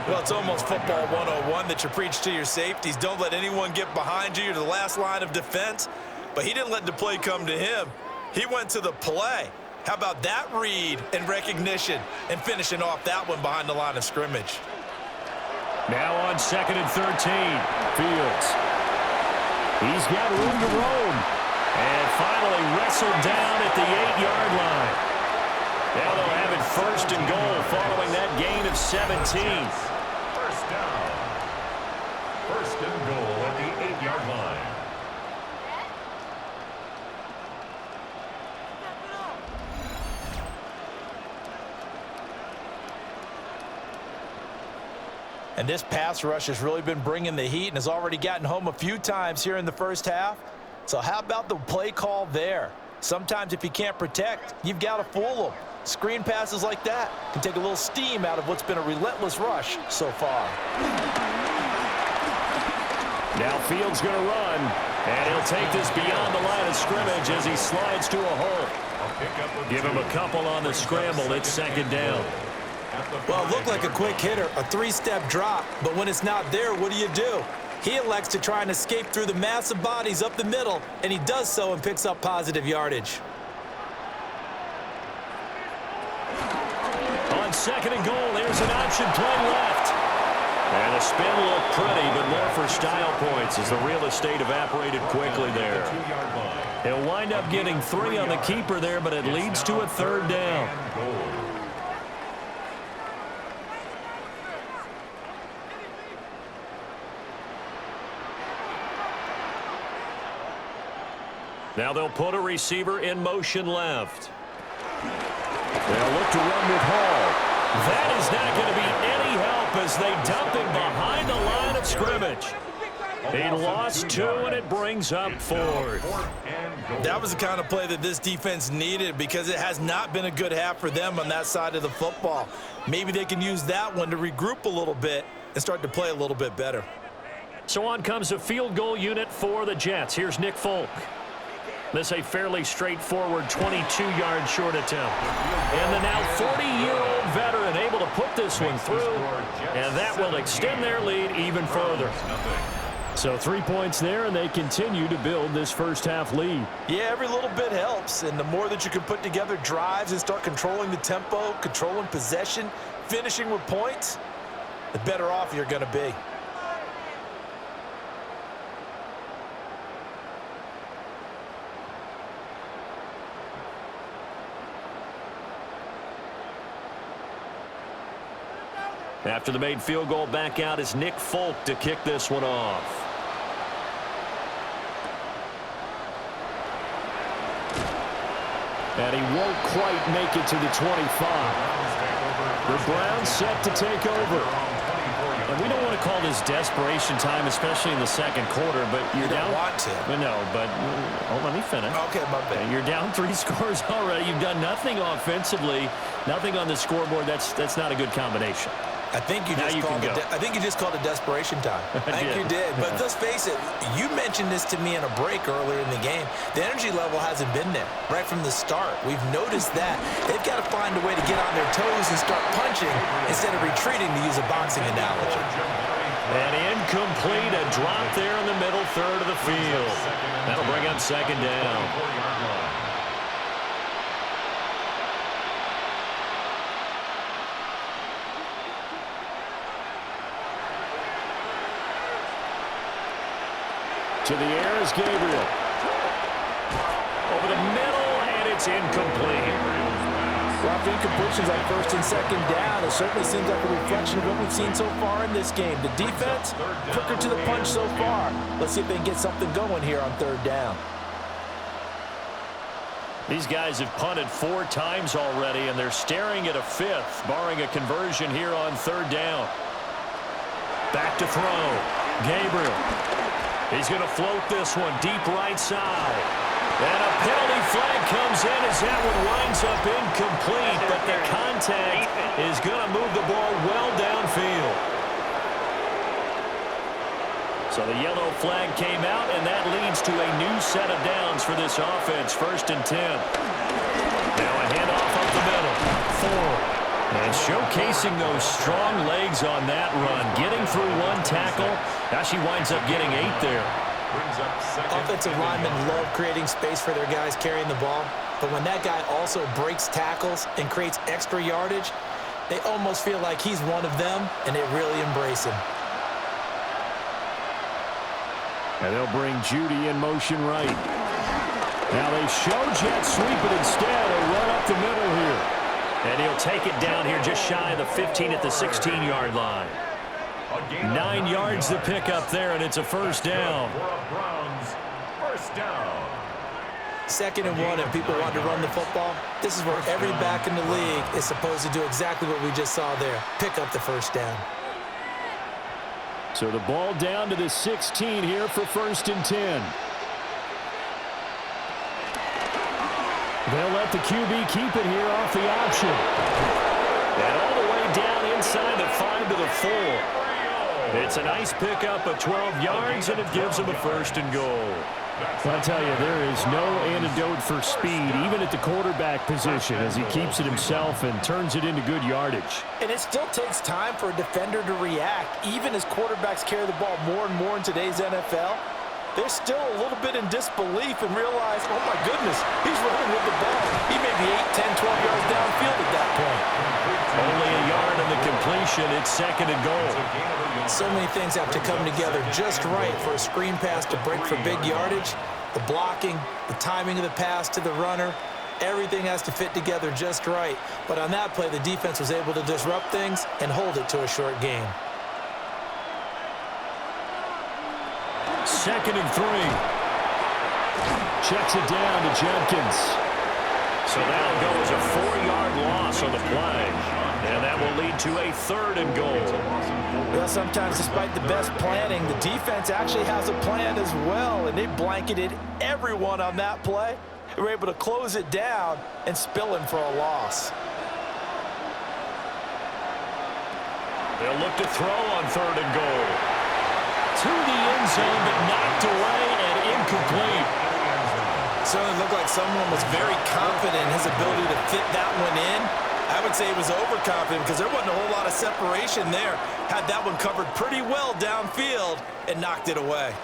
Well, it's almost football 101 that you preach to your safeties. Don't let anyone get behind you. You're the last line of defense. But he didn't let the play come to him. He went to the play. How about that read and recognition and finishing off that one behind the line of scrimmage? Now on 2nd and 13. Fields. He's got room to roam. And finally wrestled down at the 8-yard line. Now they'll have it 1st and goal following that gain of 17. First down. 1st and goal at the 8-yard line. And this pass rush has really been bringing the heat and has already gotten home a few times here in the first half. So how about the play call there? Sometimes if you can't protect, you've got to fool them. Screen passes like that can take a little steam out of what's been a relentless rush so far. Now Fields going to run, and he'll take this beyond the line of scrimmage as he slides to a hole. Give him a couple on the scramble. It's 2nd down. Well, it looked like a quick hitter, a 3-step drop, but when it's not there, what do? He elects to try and escape through the massive bodies up the middle, and he does so and picks up positive yardage. On 2nd and goal, there's an option play left. And the spin looked pretty, but more for style points as the real estate evaporated quickly there. He'll wind up getting 3 on the keeper there, but it leads to a 3rd down. Now they'll put a receiver in motion left. They'll look to run with Hall. That is not going to be any help as they dump him behind the line of scrimmage. He lost 2, and it brings up 4th. That was the kind of play that this defense needed because it has not been a good half for them on that side of the football. Maybe they can use that one to regroup a little bit and start to play a little bit better. So on comes a field goal unit for the Jets. Here's Nick Folk. This a fairly straightforward 22-yard short attempt. And the now 40-year-old veteran able to put this one through, and that will extend their lead even further. So 3 points there, and they continue to build this first-half lead. Yeah, every little bit helps, and the more that you can put together drives and start controlling the tempo, controlling possession, finishing with points, the better off you're going to be. After the made field goal, back out is Nick Folk to kick this one off. And he won't quite make it to the 25. The Browns set to take over. And we don't want to call this desperation time, especially in the second quarter, but you're down. You don't want to. No, but let me finish. Okay, my bad. You're down 3 scores already. You've done nothing offensively, nothing on the scoreboard. That's not a good combination. I think you just called it desperation time. I think you did. But let's face it, you mentioned this to me in a break earlier in the game. The energy level hasn't been there right from the start. We've noticed that. They've got to find a way to get on their toes and start punching instead of retreating, to use a boxing analogy. And incomplete, a drop there in the middle third of the field. That'll bring up second down. To the air is Gabriel. Over the middle, and it's incomplete. Rough incompletions on first and second down. It certainly seems like a reflection of what we've seen so far in this game. The defense, quicker to the punch so far. Let's see if they can get something going here on third down. These guys have punted 4 times already, and they're staring at a 5th, barring a conversion here on third down. Back to throw. Gabriel. He's going to float this one deep right side. And a penalty flag comes in as that one winds up incomplete, but the contact is going to move the ball well downfield. So the yellow flag came out, and that leads to a new set of downs for this offense. 1st and 10. Now a handoff up the middle. Ford. And showcasing those strong legs on that run. Getting through 1 tackle. Now she winds up getting 8 there. Offensive linemen love creating space for their guys carrying the ball. But when that guy also breaks tackles and creates extra yardage, they almost feel like he's one of them, and they really embrace him. And they'll bring Judy in motion right. Now they show jet sweep it instead. A run up the middle here. And he'll take it down here just shy of the 15 at the 16-yard line. 9 yards to pick up there, and it's a first down. First down. 2nd and 1, and people want to run the football. This is where every back in the league is supposed to do exactly what we just saw there. Pick up the first down. So the ball down to the 16 here for 1st and 10. They'll let the QB keep it here off the option. And all the way down inside the 5 to the 4. It's a nice pickup of 12 yards, and it gives them a 1st and goal. I tell you, there is no antidote for speed, even at the quarterback position, as he keeps it himself and turns it into good yardage. And it still takes time for a defender to react, even as quarterbacks carry the ball more and more in today's NFL. They're still a little bit in disbelief and realize, oh my goodness, he's running with the ball. He may be 8, 10, 12 yards downfield at that point. Only a yard on the completion. It's 2nd and goal. So many things have to come together just right for a screen pass to break for big yardage. The blocking, the timing of the pass to the runner, everything has to fit together just right. But on that play, the defense was able to disrupt things and hold it to a short game. 2nd and 3. Checks it down to Jenkins. So that'll go as a 4-yard loss on the play. And that will lead to a 3rd and goal. Well, sometimes despite the best planning, the defense actually has a plan as well, and they blanketed everyone on that play. They were able to close it down and spill him for a loss. They'll look to throw on 3rd and goal. To the end zone, but knocked away and incomplete. Certainly looked like someone was very confident in his ability to fit that one in. I would say he was overconfident because there wasn't a whole lot of separation there. Had that one covered pretty well downfield and knocked it away.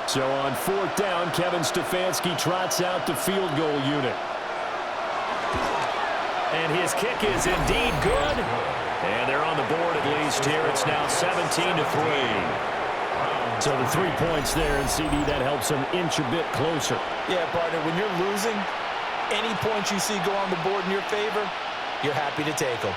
So on 4th down, Kevin Stefanski trots out the field goal unit. And his kick is indeed good. And they're on the board at least here. It's now 17-3. So the 3 points there, and CD, that helps them inch a bit closer. Yeah, partner, when you're losing, any points you see go on the board in your favor, you're happy to take them.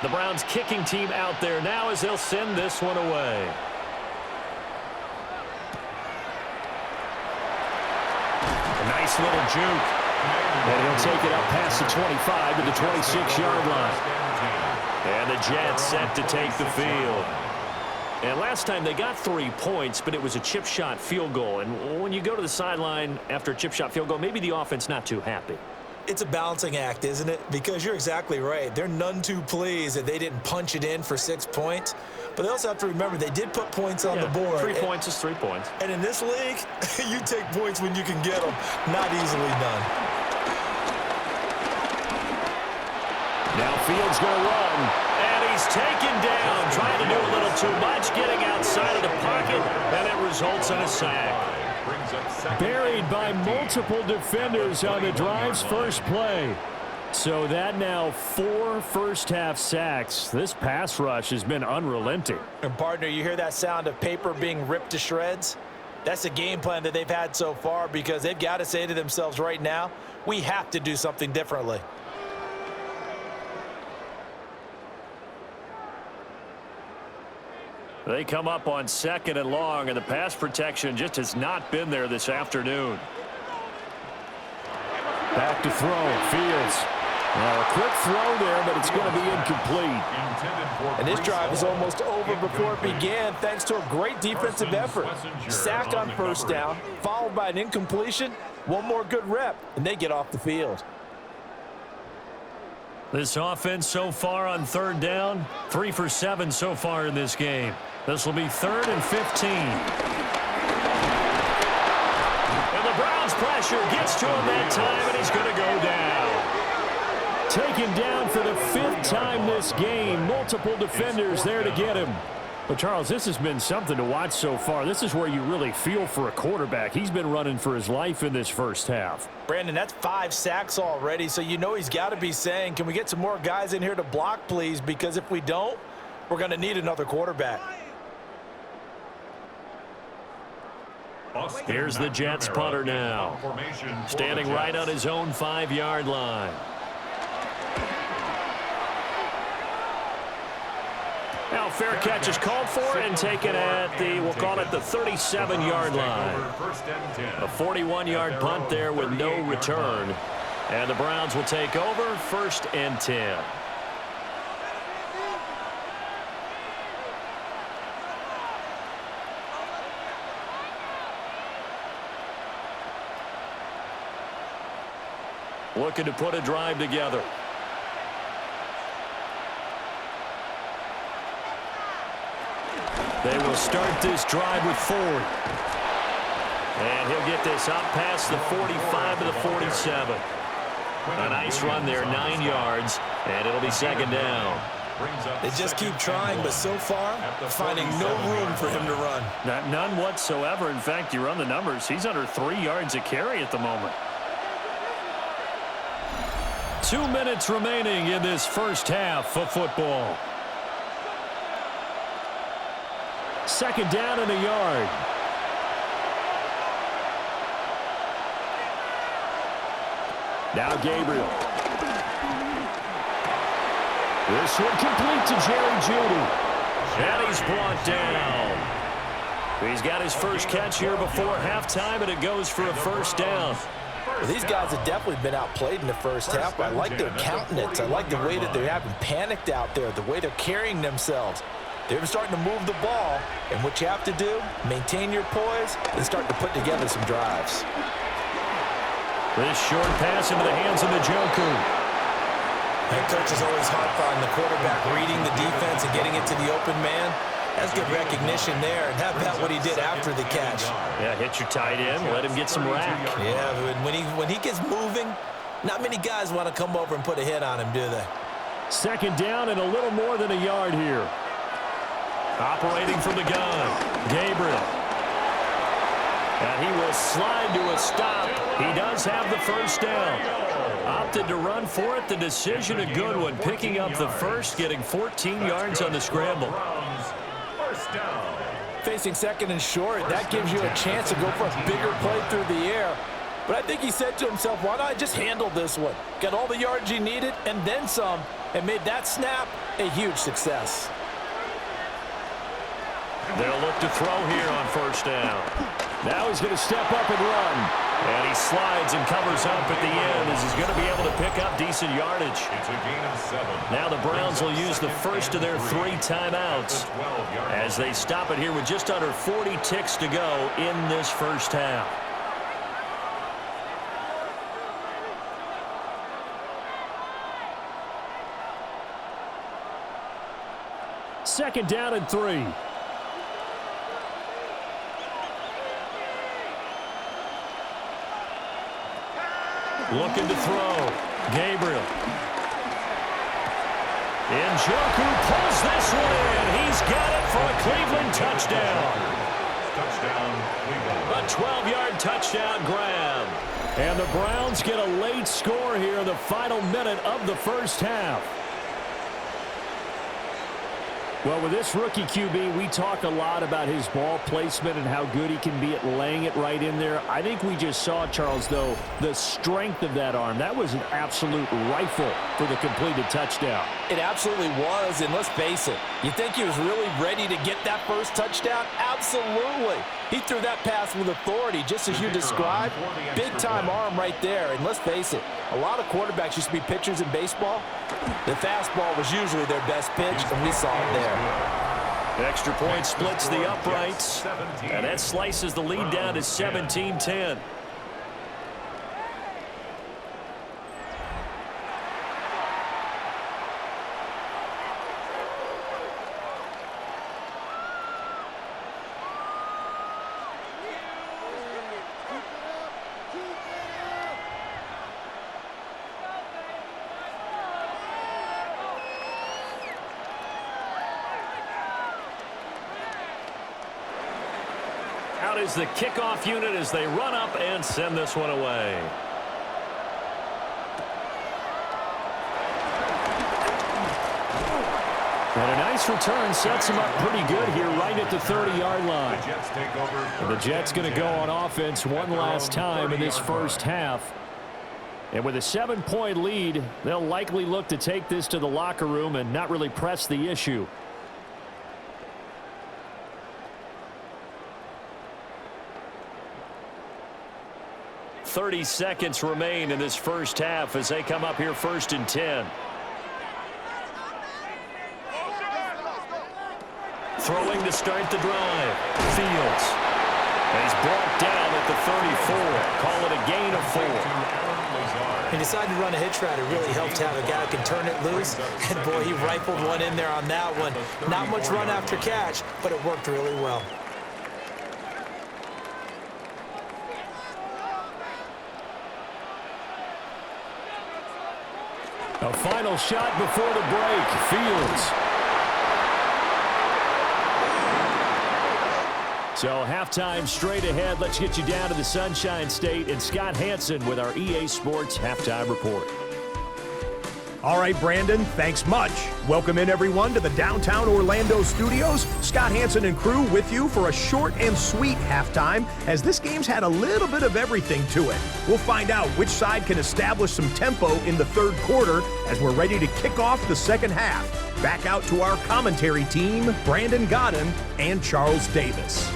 The Browns kicking team out there now as they'll send this one away. A nice little juke. And he'll take it up past the 25 to the 26-yard line. And the Jets set to take the field. And last time they got 3 points, but it was a chip shot field goal. And when you go to the sideline after a chip shot field goal, maybe the offense not too happy. It's a balancing act, isn't it? Because you're exactly right. They're none too pleased that they didn't punch it in for 6 points. But they also have to remember they did put points on the board. 3 points is 3 points. And in this league, you take points when you can get them. Not easily done. Now Fields going to run. And he's taken down. Trying to do a little too much. Getting outside of the pocket. And it results in a sack. Buried by multiple defenders on the drive's first play. So that now 4 first-half sacks. This pass rush has been unrelenting. And, partner, you hear that sound of paper being ripped to shreds? That's the game plan that they've had so far because they've got to say to themselves right now, we have to do something differently. They come up on 2nd and long, and the pass protection just has not been there this afternoon. Back to throw. Fields. Now a quick throw there, but it's going to be incomplete. And this drive is almost over before it began thanks to a great defensive effort. Sack on 1st down, followed by an incompletion. One more good rep, and they get off the field. This offense so far on 3rd down, 3 for 7 so far in this game. This will be 3rd and 15. And the Browns pressure gets to him that time, and he's going to go down. Taken down for the 5th time this game. Multiple defenders there to get him. But, Charles, this has been something to watch so far. This is where you really feel for a quarterback. He's been running for his life in this first half. Brandon, that's 5 sacks already, so you know he's got to be saying, can we get some more guys in here to block, please? Because if we don't, we're going to need another quarterback. Here's the Jets punter now. Standing right on his own 5-yard line. Now fair catch is called for and taken at the, we'll call it the 37-yard line. A 41-yard punt there with no return. And the Browns will take over 1st and 10. Looking to put a drive together. They will start this drive with Ford. And he'll get this up past the 45 to the 47. A nice run there, 9 yards, and it'll be 2nd down. They just keep trying, but so far, finding no room for him to run. None whatsoever. In fact, you run the numbers. He's under 3 yards a carry at the moment. 2 minutes remaining in this first half of football. 2nd down and a yard. Now Gabriel. This one complete to Jerry Jeudy. And he's brought down. He's got his first catch here before halftime, and it goes for a first down. Well, these guys have definitely been outplayed in the first half, but I like their countenance. I like the way that they haven't panicked out there, the way they're carrying themselves. They're starting to move the ball, and what you have to do, maintain your poise and start to put together some drives. This short pass into the hands of the Joku. Head coach is always hard on the quarterback reading the defense and getting it to the open man. That's good recognition there, and how about what he did after the catch? Yeah, hit your tight end, let him get some rack. Yeah, when he gets moving, not many guys want to come over and put a hit on him, do they? Second down and a little more than a yard here. Operating from the gun, Gabriel. And he will slide to a stop. He does have the first down. Opted to run for it. The decision a good one. Picking up the first, getting 14 yards on the scramble. Facing second and short, that gives you a chance to go for a bigger play through the air. But I think he said to himself, why not just handle this one? Got all the yards he needed and then some, and made that snap a huge success. They'll look to throw here on first down. Now he's going to step up and run. And he slides and covers up at the end as he's going to be able to pick up decent yardage. It's a gain of 7. Now the Browns will use the first of their 3 timeouts as they stop it here with just under 40 ticks to go in this first half. Second down and 3. Looking to throw. Gabriel. And Joku pulls this one in. He's got it for a Cleveland touchdown. Touchdown, Cleveland. A 12-yard touchdown grab. And the Browns get a late score here in the final minute of the first half. Well, with this rookie QB, we talk a lot about his ball placement and how good he can be at laying it right in there. I think we just saw, Charles, though, the strength of that arm. That was an absolute rifle for the completed touchdown. It absolutely was, and let's face it, you think he was really ready to get that first touchdown? Absolutely. He threw that pass with authority, just as you described. Big-time arm right there, and let's face it, a lot of quarterbacks used to be pitchers in baseball. The fastball was usually their best pitch, and we saw it there. Extra point splits the uprights, and that slices the lead down to 17-10. Out is the kickoff unit as they run up and send this one away. And a nice return sets him up pretty good here right at the 30-yard line. The Jets take over. And the Jets going to go on offense one last time in this first half. And with a 7-point lead, they'll likely look to take this to the locker room and not really press the issue. .30 seconds remain in this first half as they come up here 1st and 10. Throwing to start the drive. Fields. And he's brought down at the 34. Call it a gain of 4. He decided to run a hitch route. It really helped to have a guy who can turn it loose. And, boy, he rifled one in there on that one. Not much run after catch, but it worked really well. A final shot before the break. Fields. So halftime straight ahead. Let's get you down to the Sunshine State and Scott Hansen with our EA Sports Halftime Report. All right, Brandon, thanks much. Welcome in, everyone, to the downtown Orlando studios. Scott Hansen and crew with you for a short and sweet halftime, as this game's had a little bit of everything to it. We'll find out which side can establish some tempo in the third quarter as we're ready to kick off the second half. Back out to our commentary team, Brandon Godden and Charles Davis.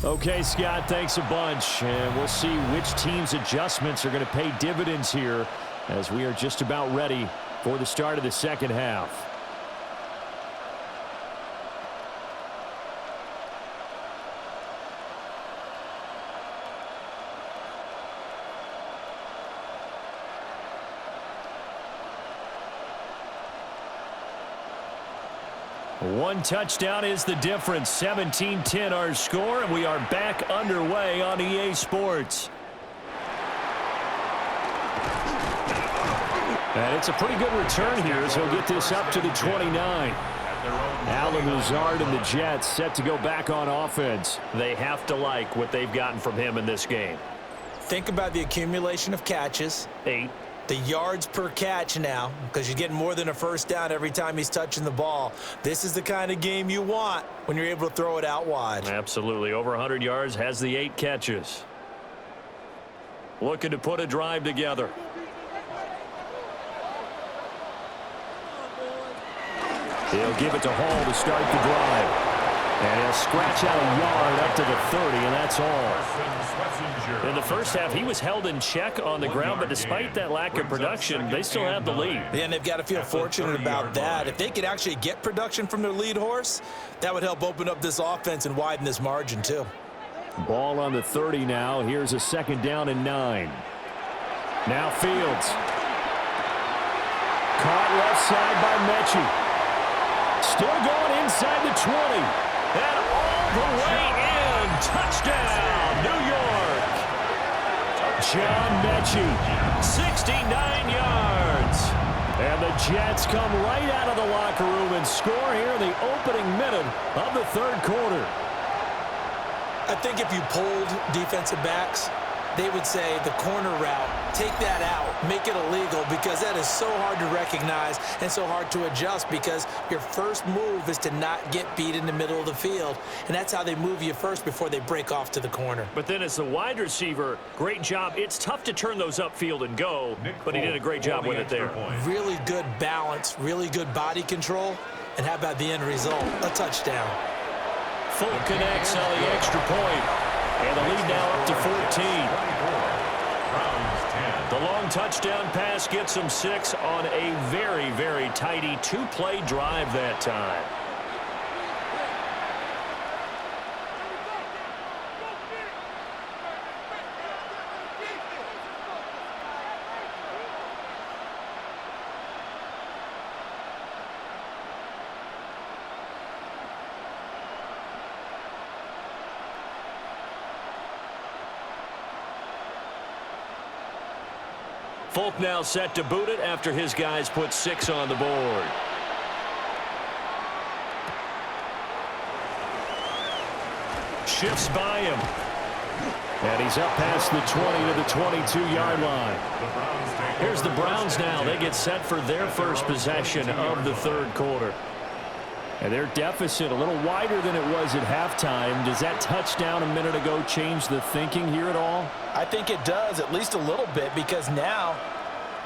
Okay, Scott, thanks a bunch. And we'll see which team's adjustments are going to pay dividends here as we are just about ready for the start of the second half. One touchdown is the difference. 17-10 our score, and we are back underway on EA Sports. And it's a pretty good return here as he'll get this up to the 29. Alan Lazard and the Jets set to go back on offense. They have to like what they've gotten from him in this game. Think about the accumulation of catches. 8. The yards per catch now, because you're getting more than a first down every time he's touching the ball. This is the kind of game you want when you're able to throw it out wide. Absolutely. Over 100 yards, has the 8 catches. Looking to put a drive together. He'll give it to Hall to start the drive. And he'll scratch out a yard up to the 30, and that's all. In the first half, he was held in check on the ground, but despite that lack of production, they still have the lead. Yeah, and they've got to feel fortunate about that. If they could actually get production from their lead horse, that would help open up this offense and widen this margin, too. Ball on the 30 now. Here's a second down and 9. Now Fields. Caught left side by Mechie. Still going inside the 20. And all the way in. Touchdown, New York. John Mechie, 69 yards. And the Jets come right out of the locker room and score here in the opening minute of the third quarter. I think if you polled defensive backs, they would say the corner route, take that out, make it illegal, because that is so hard to recognize and so hard to adjust, because your first move is to not get beat in the middle of the field, and that's how they move you first before they break off to the corner. But then as the wide receiver, great job. It's tough to turn those upfield and go, but he did a great job with it there. Really good balance, really good body control, and how about the end result? A touchdown. Folk connects on the extra point. And the lead now up to 14. The long touchdown pass gets them 6 on a very, very tidy 2-play drive that time. Folk now set to boot it after his guys put 6 on the board. Shifts by him. And he's up past the 20 to the 22-yard line. Here's the Browns now. They get set for their first possession of the third quarter. And their deficit a little wider than it was at halftime. Does that touchdown a minute ago change the thinking here at all? I think it does, at least a little bit, because now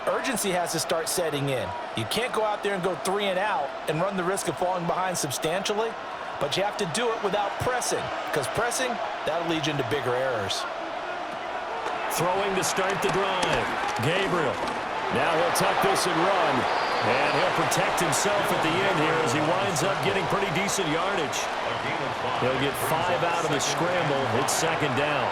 urgency has to start setting in. You can't go out there and go 3 and out and run the risk of falling behind substantially, but you have to do it without pressing, because pressing, that'll lead you into bigger errors. Throwing to start the drive. Gabriel. Now he'll tuck this and run. And he'll protect himself at the end here as he winds up getting pretty decent yardage. He'll get 5 out of the scramble. It's second down.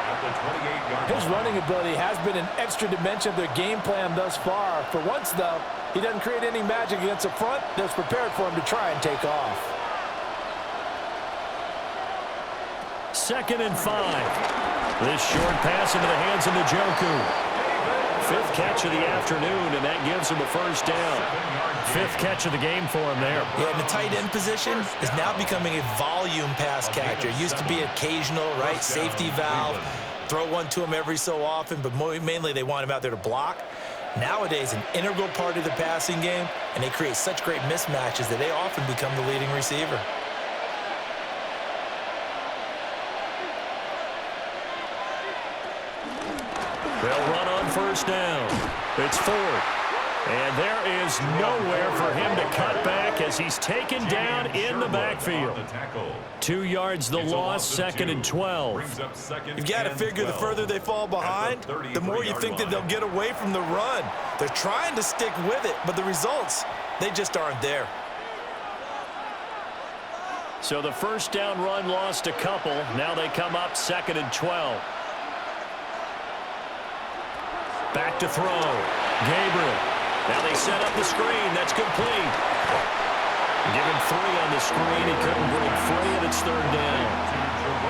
His running ability has been an extra dimension of their game plan thus far. For once, though, he doesn't create any magic against the front that's prepared for him to try and take off. 2nd and 5. This short pass into the hands of Njoku. Fifth catch of the afternoon, and that gives him a first down. Fifth catch of the game for him there. Yeah, and the tight end position is now becoming a volume pass catcher. It used to be occasional, right? Safety valve. Throw one to him every so often, but mainly they want him out there to block. Nowadays, an integral part of the passing game, and they create such great mismatches that they often become the leading receiver. They'll run on first down. It's Ford. And there is nowhere for him to cut back as he's taken down in the backfield. 2 yards the loss, 2nd and 12. You've got to figure the further they fall behind, the more you think that they'll get away from the run. They're trying to stick with it, but the results, they just aren't there. So the first down run lost a couple. Now they come up 2nd and 12. Back to throw. Gabriel. Now they set up the screen. That's complete. Give him 3 on the screen. He couldn't break free, and it's 3rd down.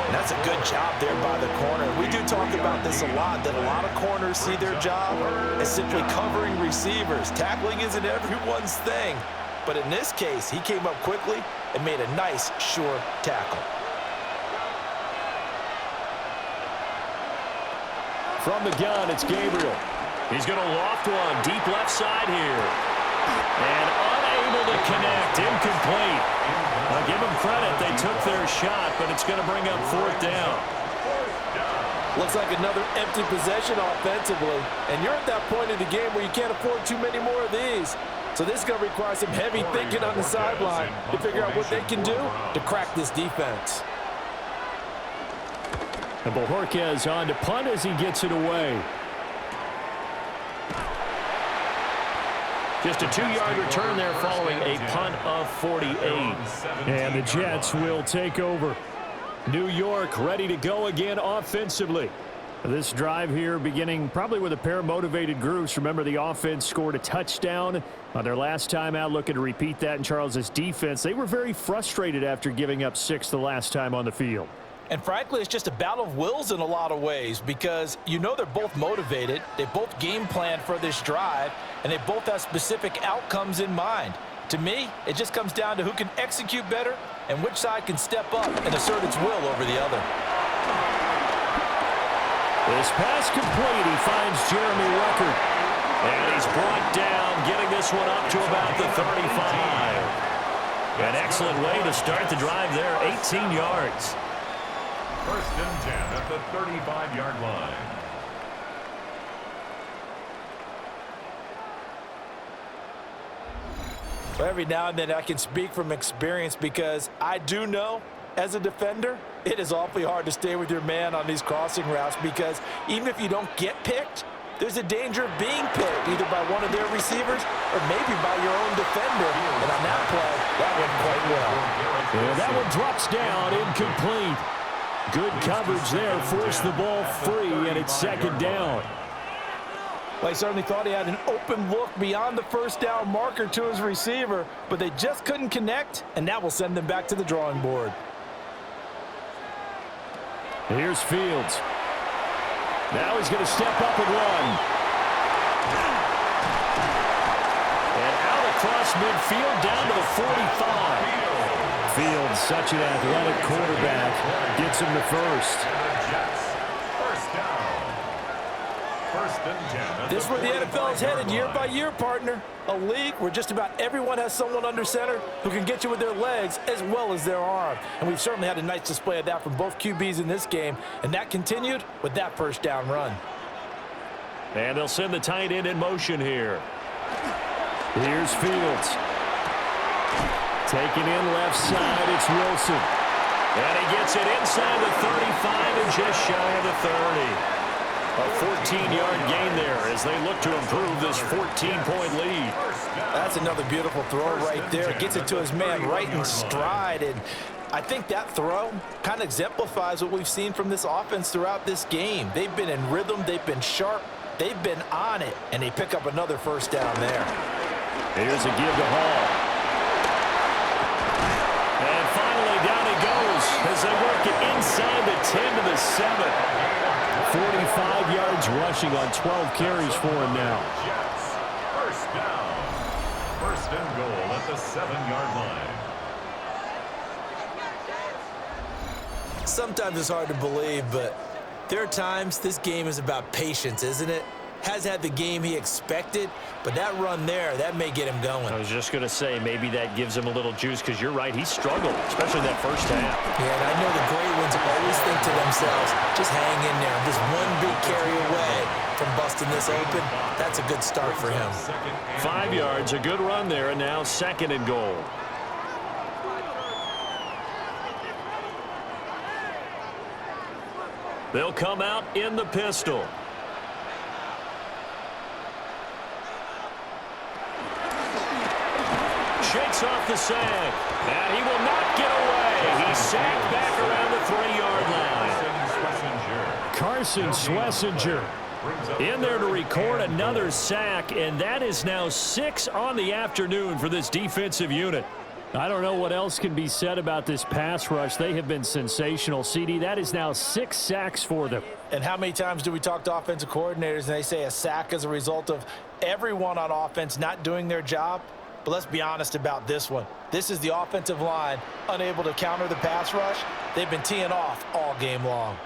And that's a good job there by the corner. We do talk about this a lot, that a lot of corners see their job as simply covering receivers. Tackling isn't everyone's thing. But in this case, he came up quickly and made a nice, sure tackle. From the gun, it's Gabriel. He's going to loft one deep left side here. And unable to connect. Incomplete. I'll give them credit. They took their shot, but it's going to bring up 4th down. Looks like another empty possession offensively. And you're at that point in the game where you can't afford too many more of these. So this is going to require some heavy thinking on the sideline to figure out what they can do to crack this defense. And Bojorquez on to punt as he gets it away. Just a 2-yard return there following a punt of 48. And the Jets will take over. New York ready to go again offensively. This drive here beginning probably with a pair of motivated groups. Remember, the offense scored a touchdown on their last time out, looking to repeat that in Charles's defense. They were very frustrated after giving up 6 the last time on the field. And frankly, it's just a battle of wills in a lot of ways because you know they're both motivated. They both game planned for this drive, and they both have specific outcomes in mind. To me, it just comes down to who can execute better and which side can step up and assert its will over the other. This pass complete. He finds Jeremy Ruckert. And he's brought down, getting this one up to about the 35. An excellent way to start the drive there, 18 yards. 1st and 10 at the 35-yard line. Well, every now and then I can speak from experience because I do know, as a defender, it is awfully hard to stay with your man on these crossing routes because even if you don't get picked, there's a danger of being picked either by one of their receivers or maybe by your own defender. And on that play, that went quite well. And that one drops down, incomplete. Good coverage there, forced the ball free, and it's 2nd down. Well, he certainly thought he had an open look beyond the first down marker to his receiver, but they just couldn't connect, and that will send them back to the drawing board. Here's Fields. Now he's going to step up and run. And out across midfield down to the 45. Fields, such an athletic quarterback, gets him to 1st. This is where the NFL is headed year by year, partner. A league where just about everyone has someone under center who can get you with their legs as well as their arm. And we've certainly had a nice display of that from both QBs in this game, and that continued with that first down run. And they'll send the tight end in motion here. Here's Fields. Taking in left side, it's Wilson. And he gets it inside the 35 and just shy of the 30. A 14-yard gain there as they look to improve this 14-point lead. That's another beautiful throw right there. Gets it to his man right in stride. And I think that throw kind of exemplifies what we've seen from this offense throughout this game. They've been in rhythm. They've been sharp. They've been on it. And they pick up another first down there. Here's a give to Hall. And finally down he goes as they work it inside the 10 to the 7. 45-yard yards rushing on 12 carries for him now. Jets, first down. First and goal at the 7-yard line. Sometimes it's hard to believe, but there are times this game is about patience, isn't it? Has had the game he expected, but that run there, that may get him going. I was just going to say, maybe that gives him a little juice, because you're right, he struggled, especially that first half. Yeah, and I know the great ones always think to themselves, just hang in there. Just one big carry away from busting this open. That's a good start for him. 5 yards, a good run there, and now second and goal. They'll come out in the pistol. Shakes off the sack, and he will not get away. He's sacked back around the 3-yard line. Carson Schlesinger in there to record another sack, and that is now 6 on the afternoon for this defensive unit. I don't know what else can be said about this pass rush. They have been sensational. CD, that is now 6 sacks for them. And how many times do we talk to offensive coordinators and they say a sack is a result of everyone on offense not doing their job? But let's be honest about this one. This is the offensive line unable to counter the pass rush. They've been teeing off all game long.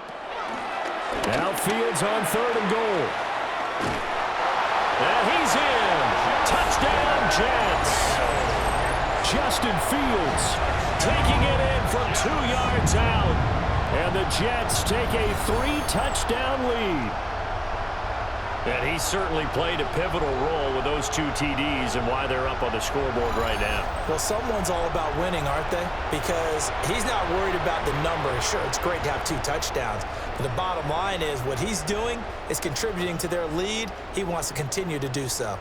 Now Fields on 3rd and goal. And he's in. Touchdown, Jets. Justin Fields taking it in from 2 yards out. And the Jets take a 3-touchdown lead. And he certainly played a pivotal role with those 2 TDs and why they're up on the scoreboard right now. Well, someone's all about winning, aren't they? Because he's not worried about the number. Sure, it's great to have 2 touchdowns. But the bottom line is what he's doing is contributing to their lead. He wants to continue to do so.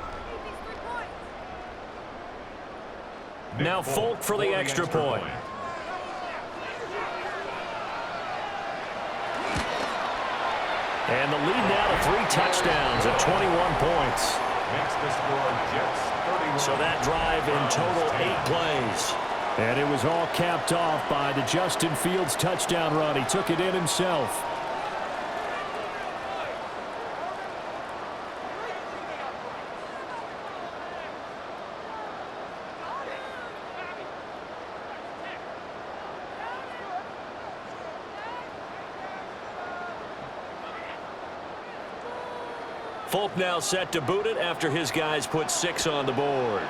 Now Folk for the extra point. And the lead now to 3 touchdowns at 21 points. Makes the score Jets 31. So that drive in total 8 plays. And it was all capped off by the Justin Fields touchdown run. He took it in himself. Folk now set to boot it after his guys put 6 on the board.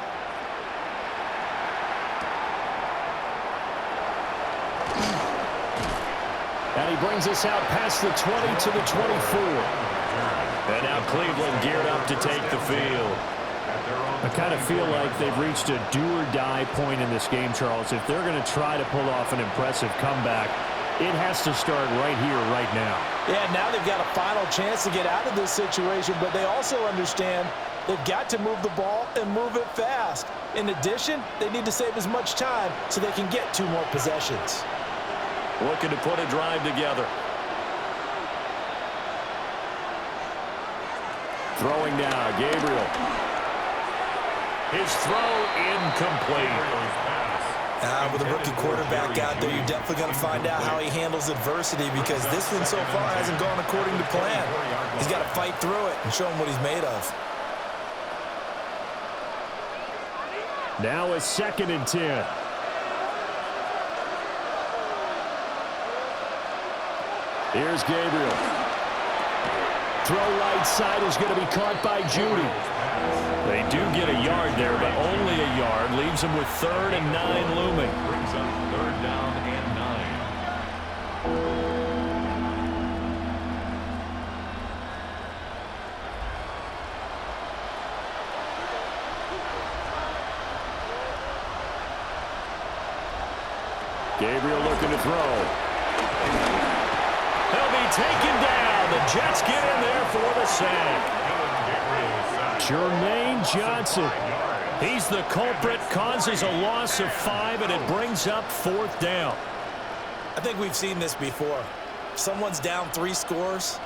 And he brings us out past the 20 to the 24. And now Cleveland geared up to take the field. I kind of feel like they've reached a do-or-die point in this game, Charles. If they're going to try to pull off an impressive comeback, it has to start right here, right now. Yeah, now they've got a final chance to get out of this situation, but they also understand they've got to move the ball and move it fast. In addition, they need to save as much time so they can get 2 more possessions. Looking to put a drive together. Throwing now, Gabriel. His throw incomplete. With a rookie quarterback out there, you're definitely going to find out how he handles adversity because this one so far hasn't gone according to plan. He's got to fight through it and show him what he's made of. Now a 2nd and 10. Here's Gabriel. Throw right side is going to be caught by Judy. They do get a yard there, but only a yard. Leaves them with 3rd and 9 looming. Brings up 3rd down and 9. Gabriel looking to throw. He'll be taken down. The Jets get in there for the sack. Jermaine Johnson. He's the culprit, causes a loss of 5, and it brings up 4th down. I think we've seen this before. If someone's down 3 scores,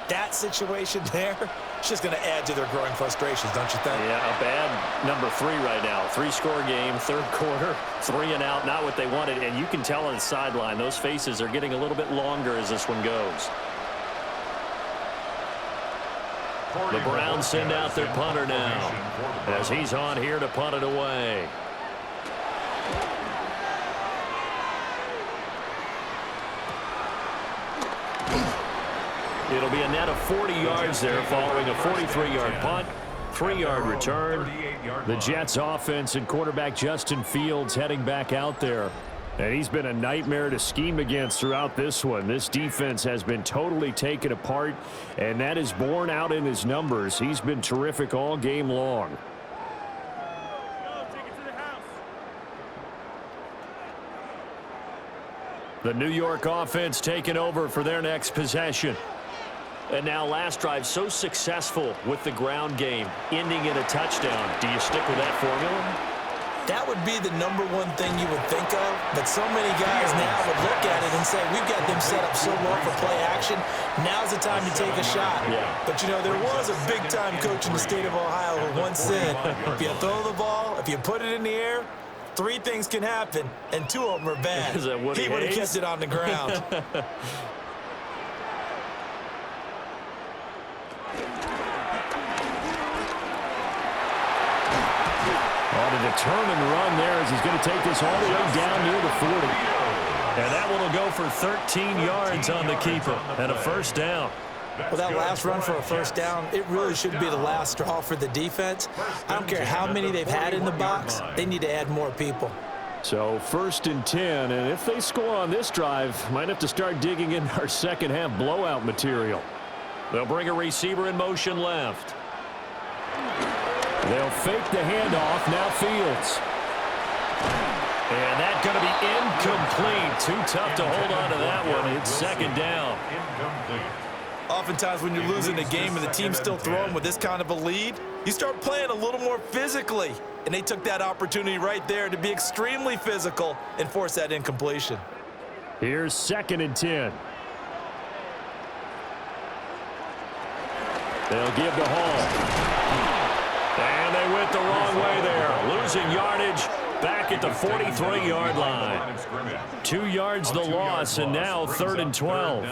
that situation there, it's just going to add to their growing frustrations, don't you think? Yeah, a bad number 3 right now. 3-score game, 3rd quarter, 3 and out, not what they wanted. And you can tell on the sideline, those faces are getting a little bit longer as this one goes. The Browns send out their punter now as he's on here to punt it away. It'll be a net of 40 yards there following a 43-yard punt, 3-yard return. The Jets offense and quarterback Justin Fields heading back out there. And he's been a nightmare to scheme against throughout this one. This defense has been totally taken apart, and that is borne out in his numbers. He's been terrific all game long. The New York offense taking over for their next possession. And now last drive so successful with the ground game, ending in a touchdown. Do you stick with that formula? That would be the number one thing you would think of, but so many guys now would look at it and say, we've got them set up so well for play action. Now's the time to take a shot. Yeah. But, you know, there was a big-time coach in the state of Ohio who once said, if you throw the ball, if you put it in the air, 3 things can happen, and 2 of them are bad. He would have kept it on the ground. On a determined run there as he's going to take this all the way down near the 40. And that one will go for 13 yards on the keeper and a first down. Well, that last run for a first down, it really should be the last straw for the defense. I don't care how many they've had in the box. They need to add more people. So 1st and 10, and if they score on this drive, might have to start digging in our second half blowout material. They'll bring a receiver in motion left. They'll fake the handoff. Now Fields. And that's going to be incomplete. Too tough to hold on to that one. It's second down. Oftentimes when you're losing a game and the team's still throwing with this kind of a lead, you start playing a little more physically. And they took that opportunity right there to be extremely physical and force that incompletion. Here's 2nd and 10. They'll give to Hall. And they went the wrong way there. Losing yardage back at the 43-yard line. 2 yards the loss, and now 3rd and 12.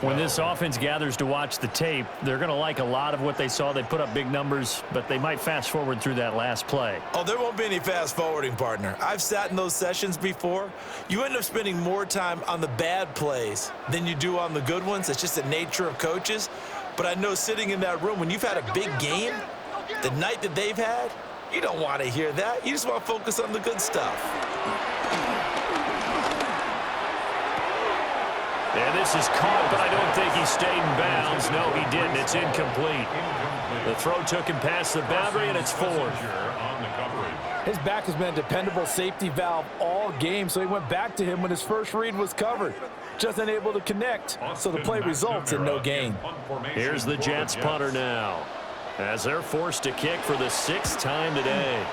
When this offense gathers to watch the tape, they're going to like a lot of what they saw. They put up big numbers, but they might fast forward through that last play. Oh, there won't be any fast forwarding, partner. I've sat in those sessions before. You end up spending more time on the bad plays than you do on the good ones. It's just the nature of coaches. But I know sitting in that room, when you've had a big game, the night that they've had, you don't want to hear that. You just want to focus on the good stuff. And this is caught, but I don't think he stayed in bounds. No, he didn't. It's incomplete. The throw took him past the boundary, and it's 4th. His back has been a dependable safety valve all game, so he went back to him when his first read was covered. Just unable to connect, so the play results in no gain. Here's the Jets punter now, as they're forced to kick for the 6th time today.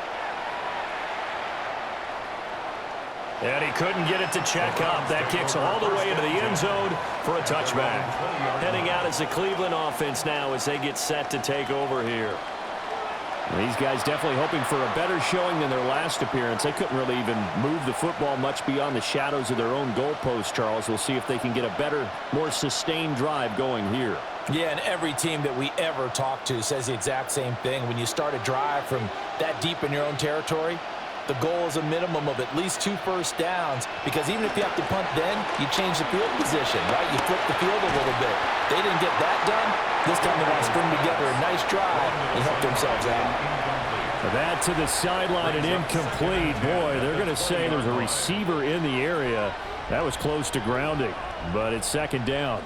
And he couldn't get it to check up. That kicks all the way into the end zone for a touchback. Heading out as the Cleveland offense now as they get set to take over here. These guys definitely hoping for a better showing than their last appearance. They couldn't really even move the football much beyond the shadows of their own goalpost, Charles. We'll see if they can get a better, more sustained drive going here. Yeah, and every team that we ever talk to says the exact same thing. When you start a drive from that deep in your own territory, the goal is a minimum of at least 2 first downs, because even if you have to punt then, you change the field position, right? You flip the field a little bit. They didn't get that done. This time they want to string together a nice drive and help themselves out. That to the sideline and incomplete. Boy, they're going to say there's a receiver in the area. That was close to grounding, but it's second down.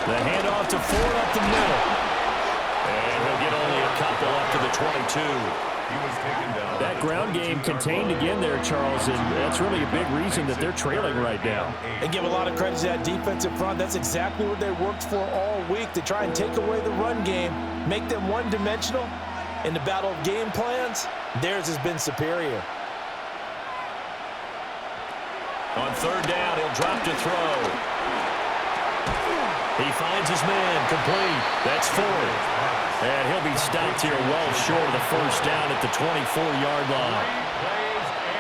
The handoff to Ford up the middle. And he'll get only a couple up to the 22. That ground game contained again there, Charles, and that's really a big reason that they're trailing right now. And give a lot of credit to that defensive front. That's exactly what they worked for all week, to try and take away the run game, make them one-dimensional. In the battle of game plans, theirs has been superior. On 3rd down, he'll drop to throw. He finds his man, complete. That's Ford. And he'll be stopped here well short of the first down at the 24-yard line.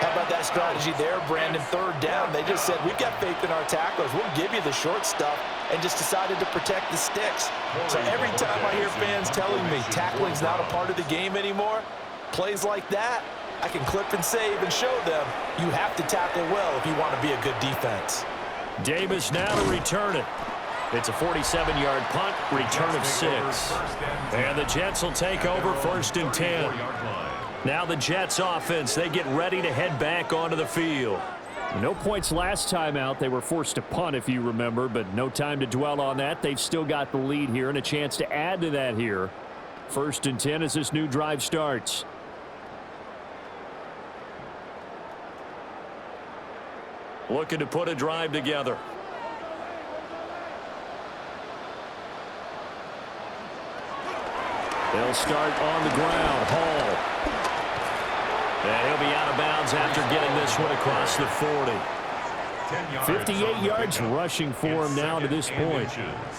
How about that strategy there, Brandon? Third down, they just said, we've got faith in our tacklers. We'll give you the short stuff, and just decided to protect the sticks. So every time I hear fans telling me tackling's not a part of the game anymore, plays like that, I can clip and save and show them you have to tackle well if you want to be a good defense. Davis now to return it. It's a 47-yard punt, return of 6. And the Jets will take over 1st and 10. Now the Jets offense, they get ready to head back onto the field. No points last time out. They were forced to punt, if you remember, but no time to dwell on that. They've still got the lead here and a chance to add to that here. 1st and 10 as this new drive starts. Looking to put a drive together. They'll start on the ground. Hall. And he'll be out of bounds after getting this one across the 40. 58 yards rushing for him now to this point.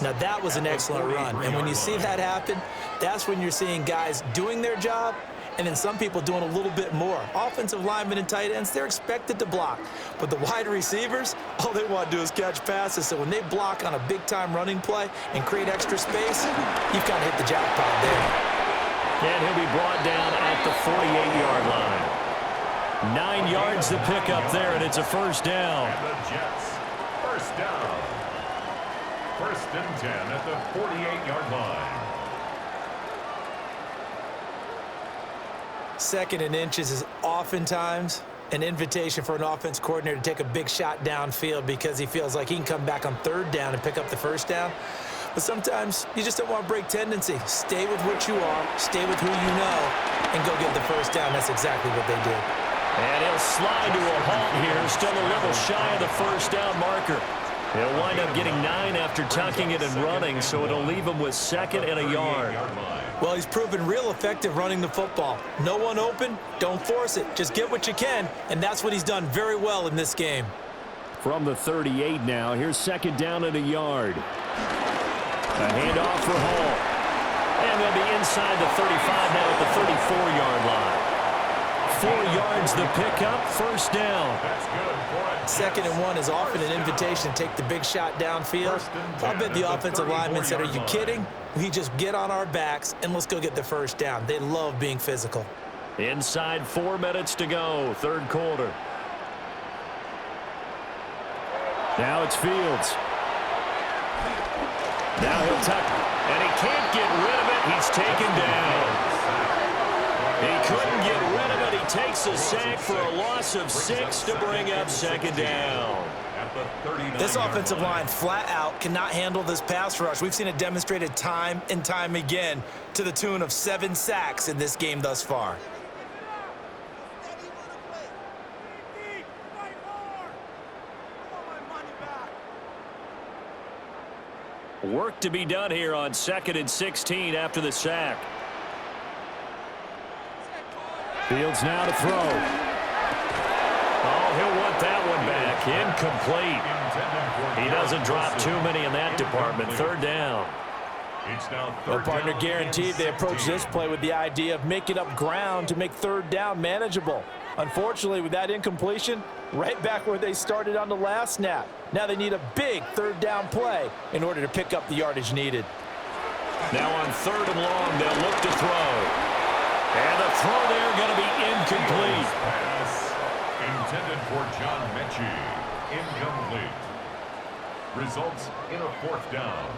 Now that was an excellent run. And when you see that happen, that's when you're seeing guys doing their job and then some people doing a little bit more. Offensive linemen and tight ends, they're expected to block. But the wide receivers, all they want to do is catch passes. So when they block on a big-time running play and create extra space, you've kind of hit the jackpot there. And he'll be brought down at the 48-yard line. 9 yards to pick up there, and it's a 1st down. And the Jets, 1st down. 1st and 10 at the 48-yard line. 2nd and inches is oftentimes an invitation for an offense coordinator to take a big shot downfield because he feels like he can come back on 3rd down and pick up the 1st down. But sometimes you just don't want to break tendency. Stay with what you are, stay with who you know, and go get the 1st down. That's exactly what they did. And he'll slide to a halt here, still a little shy of the 1st down marker. He'll wind up getting 9 after tucking it and running, so it'll leave him with 2nd and a yard. Well, he's proven real effective running the football. No one open, don't force it. Just get what you can, and that's what he's done very well in this game. From the 38 now, here's 2nd down and a yard. A handoff for Hall. And they'll be inside the 35 now at the 34-yard line. 4 yards the pickup, 1st down. That's good for 2nd and 1 is often an invitation to take the big shot downfield. I bet the offensive lineman said, are you kidding? We just get on our backs and let's go get the 1st down. They love being physical. Inside 4 minutes to go, 3rd quarter. Now it's Fields. Now he'll tuck, and he can't get rid of it. He's taken down. He couldn't get rid of it. He takes a sack for a loss of 6 to bring up 2nd down. This offensive line flat out cannot handle this pass rush. We've seen it demonstrated time and time again to the tune of 7 sacks in this game thus far. Work to be done here on 2nd and 16 after the sack. Fields now to throw. Oh, he'll want that one back. Incomplete. He doesn't drop too many in that department. 3rd down. Well, partner, guaranteed they approach this play with the idea of making up ground to make 3rd down manageable. Unfortunately, with that incompletion, right back where they started on the last snap. Now they need a big 3rd down play in order to pick up the yardage needed. Now on 3rd and long, they'll look to throw. And the throw there going to be incomplete. Pass intended for John Mechie. Incomplete. Results in a 4th down.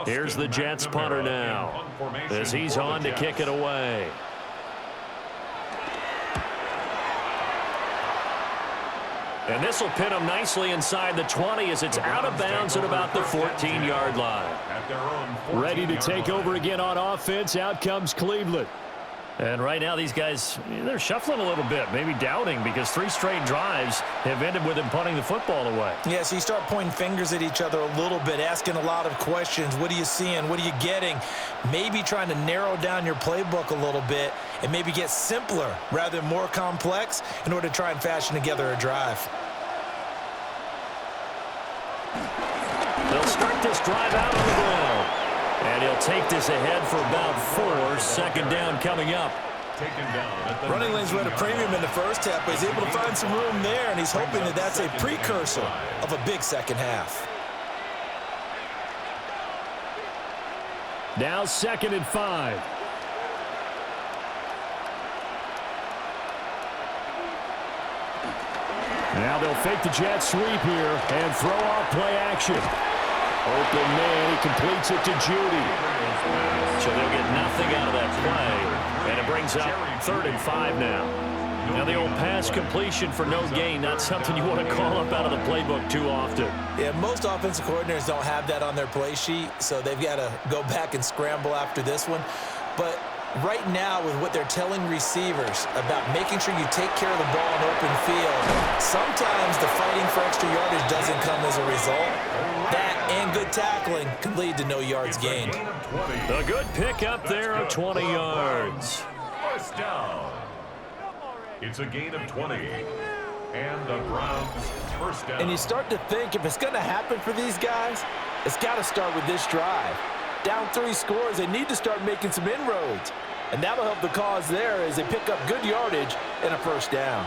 Here's the Jets punter now as he's on to kick it away. And this will pin him nicely inside the 20 as it's out of bounds at about the 14-yard line. Ready to take over again on offense. Out comes Cleveland. And right now these guys, they're shuffling a little bit, maybe doubting, because 3 straight drives have ended with him punting the football away. Yeah, so you start pointing fingers at each other a little bit, asking a lot of questions. What are you seeing? What are you getting? Maybe trying to narrow down your playbook a little bit and maybe get simpler rather than more complex in order to try and fashion together a drive. start this drive out on the ground. And he'll take this ahead for about 4. Second down coming up. Running lanes were at a premium in the first half, but he's able to find some room there, and he's hoping that that's a precursor of a big second half. Now 2nd and 5. Now they'll fake the jet sweep here and throw off play action. Open man, he completes it to Judy. So they'll get nothing out of that play, and it brings up 3rd and 5 now. Now the old pass completion for no gain, not something you want to call up out of the playbook too often. Yeah, most offensive coordinators don't have that on their play sheet, so they've got to go back and scramble after this one. But right now, with what they're telling receivers about making sure you take care of the ball in open field, sometimes the fighting for extra yardage doesn't come as a result. That and good tackling can lead to no yards gained. A good pick up there of 20 yards. First down. It's a gain of 20. And the Browns first down. And you start to think, if it's going to happen for these guys, it's got to start with this drive. Down 3 scores, they need to start making some inroads. And that'll help the cause there as they pick up good yardage and a first down.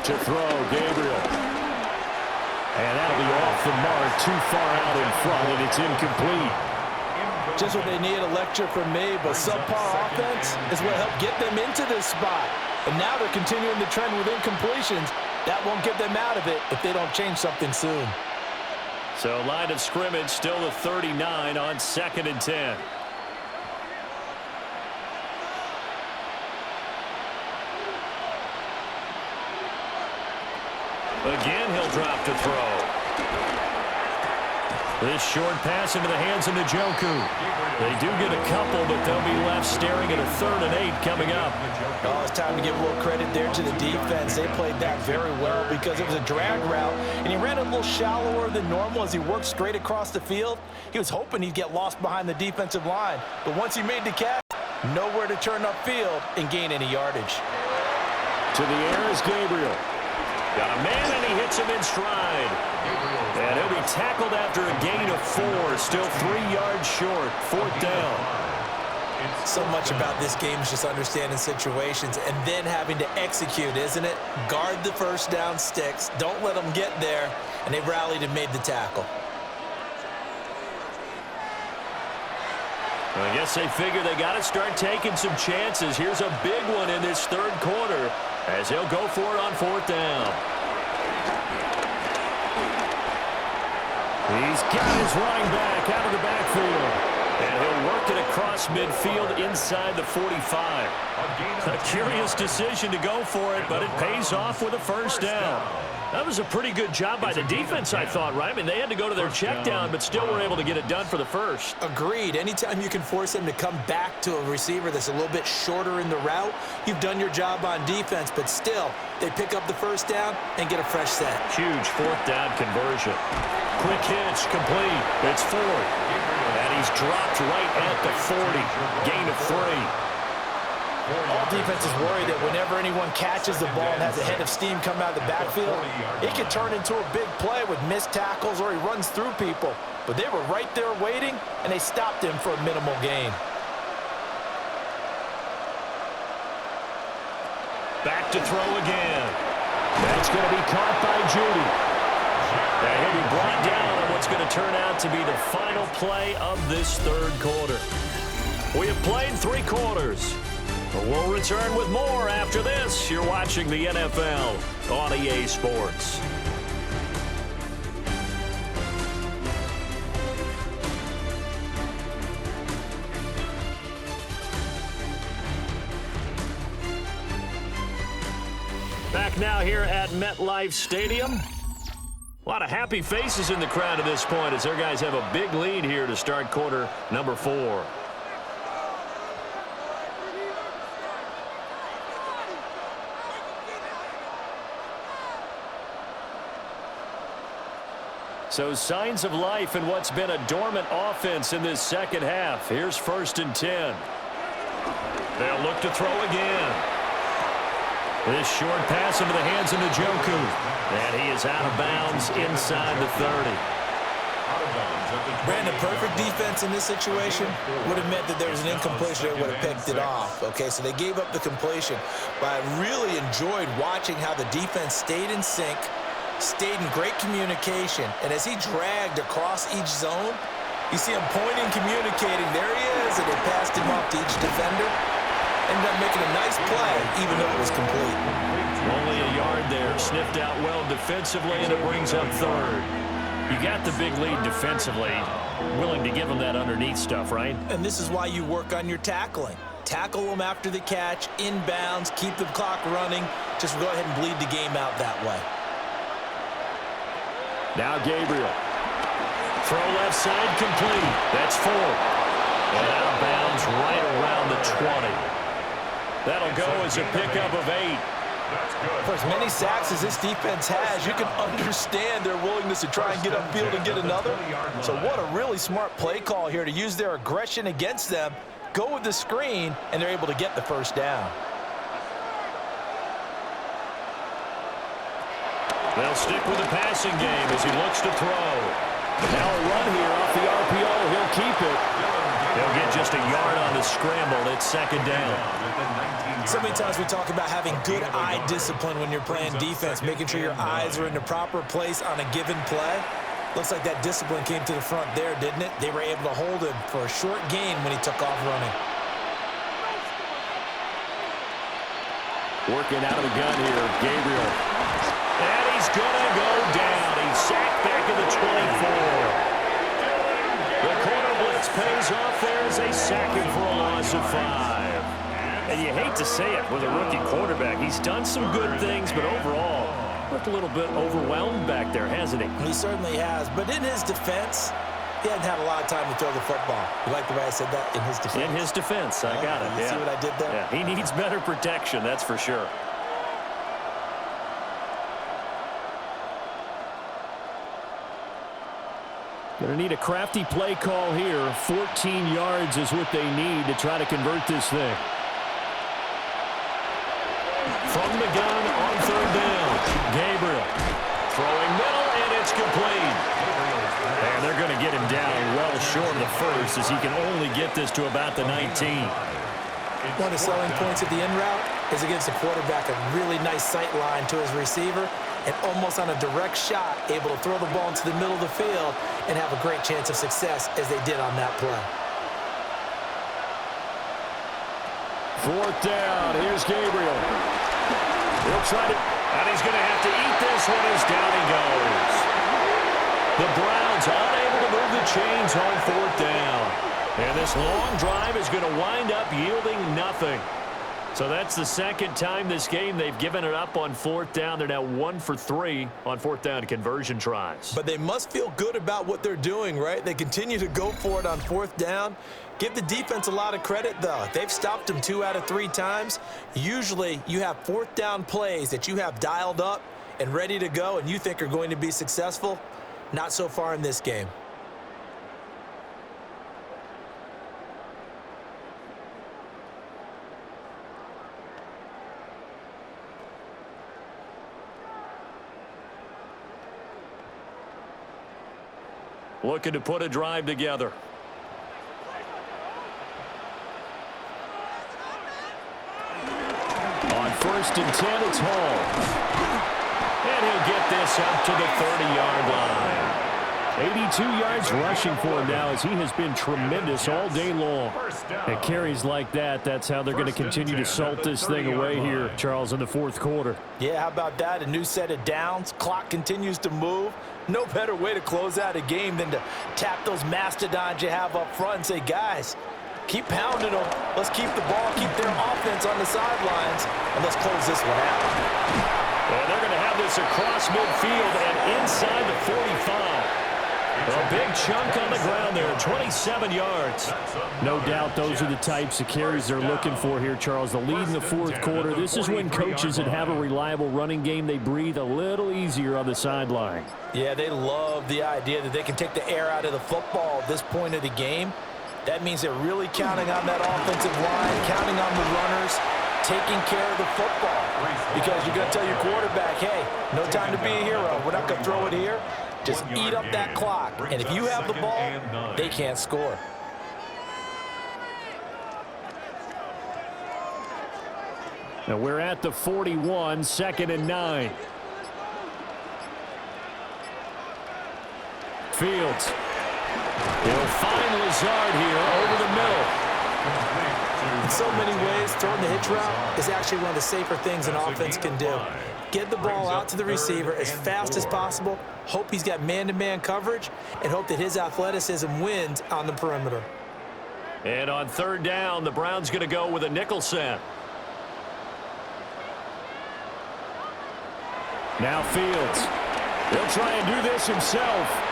To throw, Gabriel. And that'll be off the mark, too far out in front, and it's incomplete. Just what they need, a lecture from me, but subpar offense is what helped get them into this spot. And now they're continuing the trend with incompletions. That won't get them out of it if they don't change something soon. So line of scrimmage still the 39 on 2nd and 10. Again, he'll drop to throw. This short pass into the hands of Njoku. They do get a couple, but they'll be left staring at a 3rd and 8 coming up. Oh, it's time to give a little credit there to the defense. They played that very well because it was a drag route, and he ran a little shallower than normal as he worked straight across the field. He was hoping he'd get lost behind the defensive line, but once he made the catch, nowhere to turn upfield and gain any yardage. To the air is Gabriel. Got a man, and he hits him in stride. And he'll be tackled after a gain of 4. Still 3 yards short. 4th down. So much about this game is just understanding situations and then having to execute, isn't it? Guard the first down sticks. Don't let them get there. And they rallied and made the tackle. I guess they figure they got to start taking some chances. Here's a big one in this 3rd quarter as he'll go for it on 4th down. He's got his running back out of the backfield. And he'll work it across midfield inside the 45. A curious decision to go for it, but it pays off with a first down. That was a pretty good job by the defense, I thought, right? I mean, they had to go to their check down, but still were able to get it done for the first. Agreed. Anytime you can force them to come back to a receiver that's a little bit shorter in the route, you've done your job on defense, but still, they pick up the first down and get a fresh set. Huge 4th down conversion. Quick hitch, complete. It's 4. And he's dropped right at the 40. Gain of 3. All defenses worry that whenever anyone catches the ball and has a head of steam come out of the backfield, it can turn into a big play with missed tackles or he runs through people. But they were right there waiting, and they stopped him for a minimal gain. Back to throw again. That's going to be caught by Judy. And he'll be brought down on what's going to turn out to be the final play of this 3rd quarter. We have played 3 quarters. We'll return with more after this. You're watching the NFL on EA Sports. Back now here at MetLife Stadium. A lot of happy faces in the crowd at this point as their guys have a big lead here to start quarter number 4. So signs of life in what's been a dormant offense in this second half. Here's 1st and 10. They'll look to throw again. This short pass into the hands of Njoku. And he is out of bounds inside the 30. Brandon, perfect defense in this situation would have meant that there was an incompletion and would have picked it off. Okay, so they gave up the completion. But I really enjoyed watching how the defense stayed in sync, stayed in great communication, and as he dragged across each zone, you see him pointing, communicating. There he is, and they passed him off to each defender. Ended up making a nice play, even though it was complete. Only a yard there, sniffed out well defensively, and it brings up third. You got the big lead defensively, willing to give them that underneath stuff, right? And this is why you work on your tackling. Tackle them after the catch, inbounds, keep the clock running. Just go ahead and bleed the game out that way. Now Gabriel. Throw left side complete. That's 4. And out of bounds right around the 20. That'll go as a pickup of 8. For as many sacks as this defense has, you can understand their willingness to try and get upfield and get another. So what a really smart play call here to use their aggression against them, go with the screen, and they're able to get the first down. They'll stick with the passing game as he looks to throw. Now a run here off the RPO. He'll keep it. They'll get just a yard on the scramble. It's second down. So many times we talk about having good eye discipline when you're playing defense, making sure your eyes are in the proper place on a given play. Looks like that discipline came to the front there, didn't it? They were able to hold him for a short gain when he took off running. Working out of the gun here, Gabriel. And he's going to go down. He's sacked back at the 24. The corner blitz pays off there as they sack him for a loss of 5. And you hate to say it with a rookie quarterback. He's done some good things, but overall, looked a little bit overwhelmed back there, hasn't he? He certainly has. But in his defense, he hadn't had a lot of time to throw the football. You like the way I said that? In his defense? In his defense. I got it. You see what I did there? Yeah, he needs better protection, that's for sure. Going to need a crafty play call here. 14 yards is what they need to try to convert this thing. From the gun on third down. Gabriel throwing middle, and it's complete. And they're going to get him down well short of the first as he can only get this to about the 19. One of the selling points of the in route is it gives the quarterback a really nice sight line to his receiver and almost on a direct shot able to throw the ball into the middle of the field and have a great chance of success as they did on that play. Fourth down. Here's Gabriel. He'll try to, and he's going to have to eat this one as down he goes. The Browns unable to move the chains on fourth down. And this long drive is going to wind up yielding nothing. So that's the second time this game they've given it up on fourth down. They're now 1 for 3 on fourth down conversion tries. But they must feel good about what they're doing, right? They continue to go for it on fourth down. Give the defense a lot of credit, though. They've stopped them 2 out of 3 times. Usually you have fourth down plays that you have dialed up and ready to go and you think are going to be successful. Not so far in this game. Looking to put a drive together. On first and 10, it's Hall. And he'll get this up to the 30-yard line. 82 yards rushing for him now as he has been tremendous all day long. And carries like that, that's how they're going to continue to salt this thing away here, Charles, in the fourth quarter. Yeah, how about that? A new set of downs. Clock continues to move. No better way to close out a game than to tap those mastodons you have up front and say, guys, keep pounding them. Let's keep the ball, keep their offense on the sidelines, and let's close this one out. And they're going to have this across midfield and inside the 45. A big chunk on the ground there, 27 yards. No doubt those are the types of carries they're looking for here, Charles. The lead in the fourth quarter. This is when coaches that have a reliable running game, they breathe a little easier on the sideline. Yeah, they love the idea that they can take the air out of the football at this point of the game. That means they're really counting on that offensive line, counting on the runners. taking care of the football. Because you're going to tell your quarterback, hey, no time to be a hero. We're not going to throw it here. Just eat up that clock. And if you have the ball, they can't score. Now we're at the 41, 2nd and 9. Fields. He'll find Lazard here over the middle. In so many ways, throwing the hitch route is actually one of the safer things an offense can do. Get the ball out to the receiver as fast as possible, hope he's got man-to-man coverage, and hope that his athleticism wins on the perimeter. And on 3rd down, the Browns going to go with a nickel set. Now Fields. He'll try and do this himself.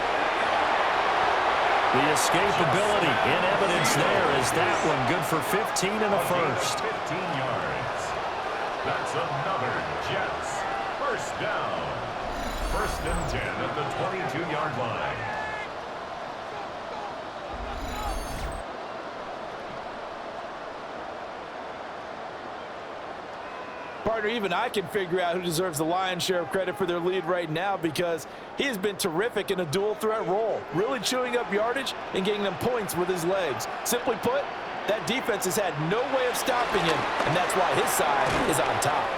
The escapability in evidence there is that one good for 15 and a first. 15 yards. That's another Jets. First down. 1st and 10 at the 22-yard line. Partner, even I can figure out who deserves the lion's share of credit for their lead right now because he has been terrific in a dual threat role, really chewing up yardage and getting them points with his legs. Simply put, that defense has had no way of stopping him, and that's why his side is on top.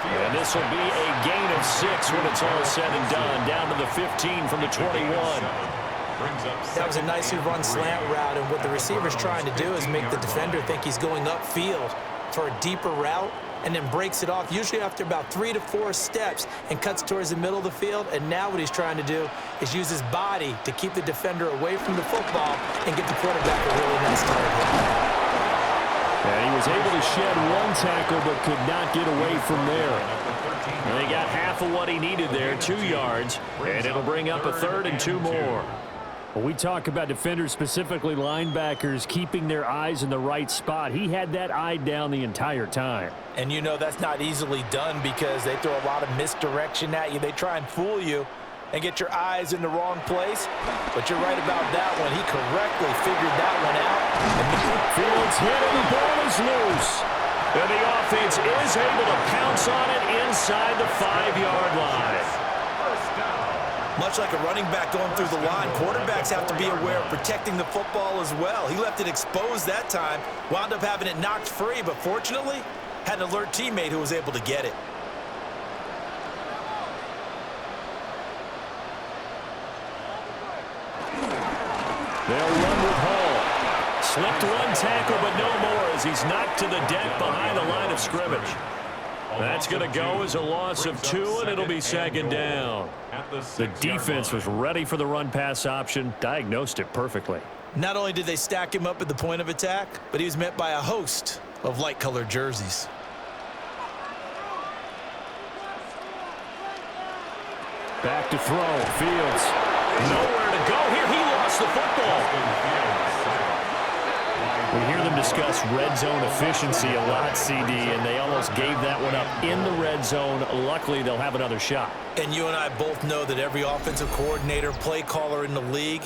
And this will be a gain of 6 when it's all said and done, down to the 15 from the 21. That was a nicely run slant route, and what the receiver's trying to do is make the defender think he's going upfield for a deeper route, and then breaks it off, usually after about 3 to 4 steps, and cuts towards the middle of the field. And now what he's trying to do is use his body to keep the defender away from the football and get the quarterback a really nice target. And he was able to shed one tackle but could not get away from there. And they got half of what he needed there, 2 yards, and it'll bring up a 3rd and 2 more. When we talk about defenders, specifically linebackers, keeping their eyes in the right spot, he had that eye down the entire time. And you know that's not easily done because they throw a lot of misdirection at you. They try and fool you and get your eyes in the wrong place. But you're right about that one. He correctly figured that one out. Fields hit and the ball is loose. And the offense is able to pounce on it inside the 5-yard line. Much like a running back going through the line, quarterbacks have to be aware of protecting the football as well. He left it exposed that time, wound up having it knocked free, but fortunately, had an alert teammate who was able to get it. They'll run with Hall. Slipped one tackle, but no more as he's knocked to the deck behind the line of scrimmage. That's going to go as a loss of 2, and it'll be 2nd down. The defense was ready for the run-pass option, diagnosed it perfectly. Not only did they stack him up at the point of attack, but he was met by a host of light-colored jerseys. Back to throw. Fields. Nowhere to go here. He lost the football. We hear them discuss red zone efficiency a lot, CD, and they almost gave that one up in the red zone. Luckily, they'll have another shot. And you and I both know that every offensive coordinator, play caller in the league,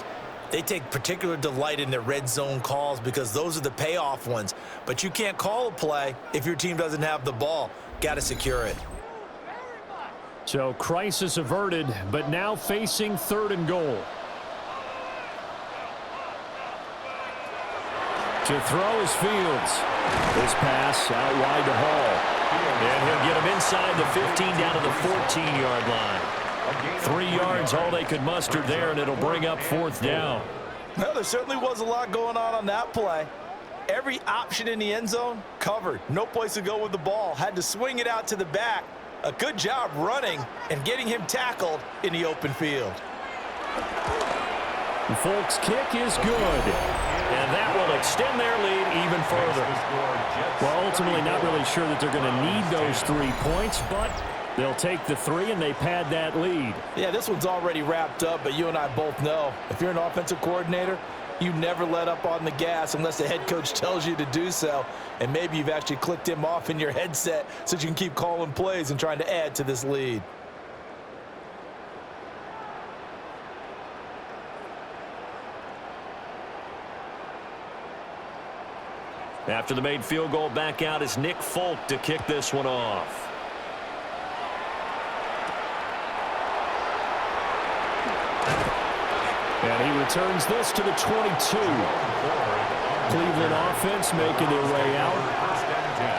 they take particular delight in their red zone calls because those are the payoff ones. But you can't call a play if your team doesn't have the ball. Got to secure it. So crisis averted, but now facing 3rd and goal. To throw is Fields. This pass out wide to Hall. And he'll get him inside the 15 down to the 14-yard line. 3 yards all they could muster there, and it'll bring up 4th down. Well, there certainly was a lot going on that play. Every option in the end zone covered. No place to go with the ball. Had to swing it out to the back. A good job running and getting him tackled in the open field. The Folks' kick is good. And that will extend their lead even further. Well, ultimately not really sure that they're going to need those 3 points, but they'll take the 3 and they pad that lead. Yeah, this one's already wrapped up, but you and I both know if you're an offensive coordinator, you never let up on the gas unless the head coach tells you to do so. And maybe you've actually clicked him off in your headset so you can keep calling plays and trying to add to this lead. After the made field goal, back out is Nick Folk to kick this one off. And he returns this to the 22. Cleveland offense making their way out.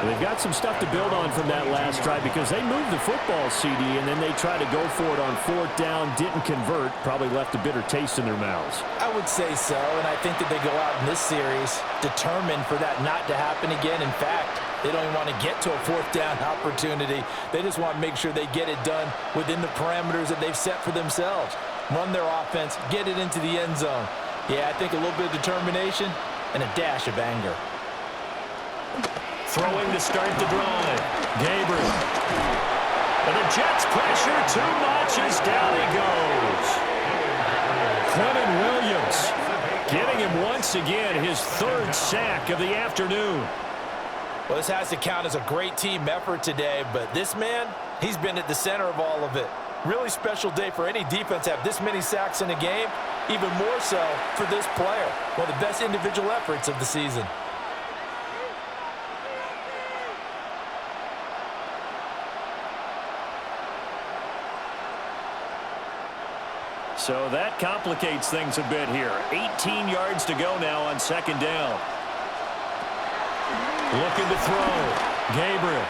They've got some stuff to build on from that last drive because they moved the football, CD, and then they tried to go for it on 4th down, didn't convert, probably left a bitter taste in their mouths. I would say so, and I think that they go out in this series determined for that not to happen again. In fact, they don't even want to get to a 4th down opportunity. They just want to make sure they get it done within the parameters that they've set for themselves. Run their offense, get it into the end zone. Yeah, I think a little bit of determination and a dash of anger. Throwing to start the drive. Gabriel. And the Jets pressure too much as down he goes. Quentin Williams getting him once again his 3rd sack of the afternoon. Well, this has to count as a great team effort today, but this man, he's been at the center of all of it. Really special day for any defense to have this many sacks in a game, even more so for this player. One of the best individual efforts of the season. So that complicates things a bit here. 18 yards to go now on 2nd down. Looking to throw. Gabriel.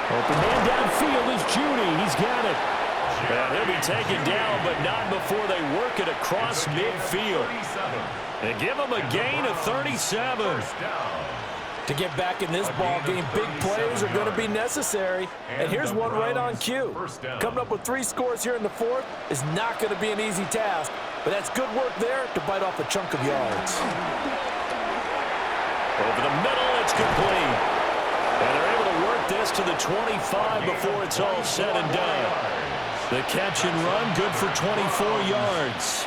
Open man downfield is Judy. He's got it. And he'll be taken down, but not before they work it across midfield. And give him a gain of 37. To get back in this ball game, big plays are going to be necessary. And here's one right on cue. Coming up with 3 scores here in the 4th is not going to be an easy task, but that's good work there to bite off a chunk of yards. Over the middle, it's complete. And they're able to work this to the 25 before it's all said and done. The catch and run, good for 24 yards.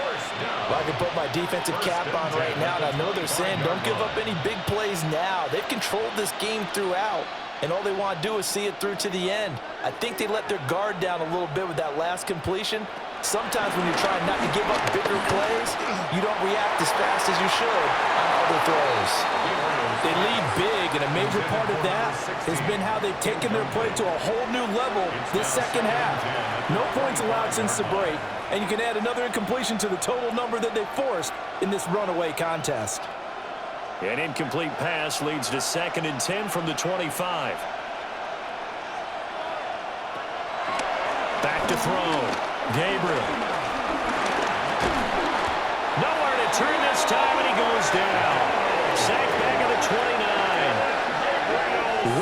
Well, I can put my defensive cap on right now, and I know they're saying don't give up any big plays now. They've controlled this game throughout, and all they want to do is see it through to the end. I think they let their guard down a little bit with that last completion. Sometimes when you're trying not to give up bigger plays, you don't react as fast as you should on other throws. They lead big, and a major part of that has been how they've taken their play to a whole new level this second half. No points allowed since the break, and you can add another incompletion to the total number that they forced in this runaway contest. An incomplete pass leads to 2nd and 10 from the 25. Back to throw. Gabriel. Nowhere to turn this time, and he goes down. Sack back at the 29.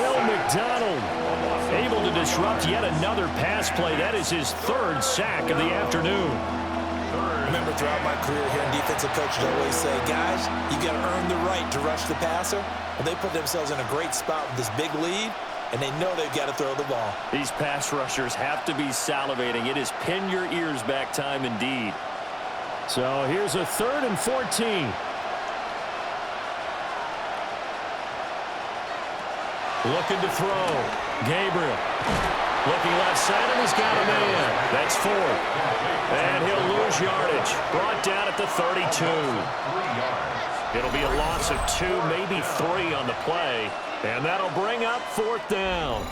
Will McDonald able to disrupt yet another pass play. That is his 3rd sack of the afternoon. Remember, throughout my career here in defensive coaches always say, guys, you got to earn the right to rush the passer. Well, they put themselves in a great spot with this big lead, and they know they've got to throw the ball. These pass rushers have to be salivating. It is pin your ears back time indeed. So here's a 3rd and 14. Looking to throw. Gabriel. Looking left side, and he's got a man. That's 4. And he'll lose yardage. Brought down at the 32. It'll be a loss of 2, maybe 3 on the play. And that'll bring up 4th down.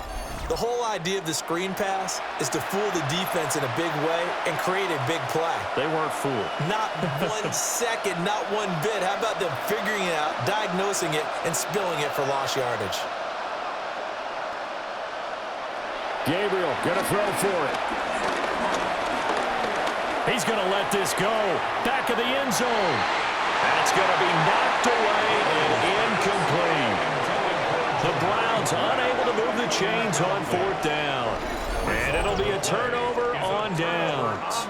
The whole idea of the screen pass is to fool the defense in a big way and create a big play. They weren't fooled. Not 1 second, not 1 bit. How about them figuring it out, diagnosing it, and spilling it for lost yardage? Gabriel going to throw for it. He's going to let this go. Back of the end zone. That's going to be knocked away and incomplete. The Browns unable to move the chains on 4th down. And it'll be a turnover on downs.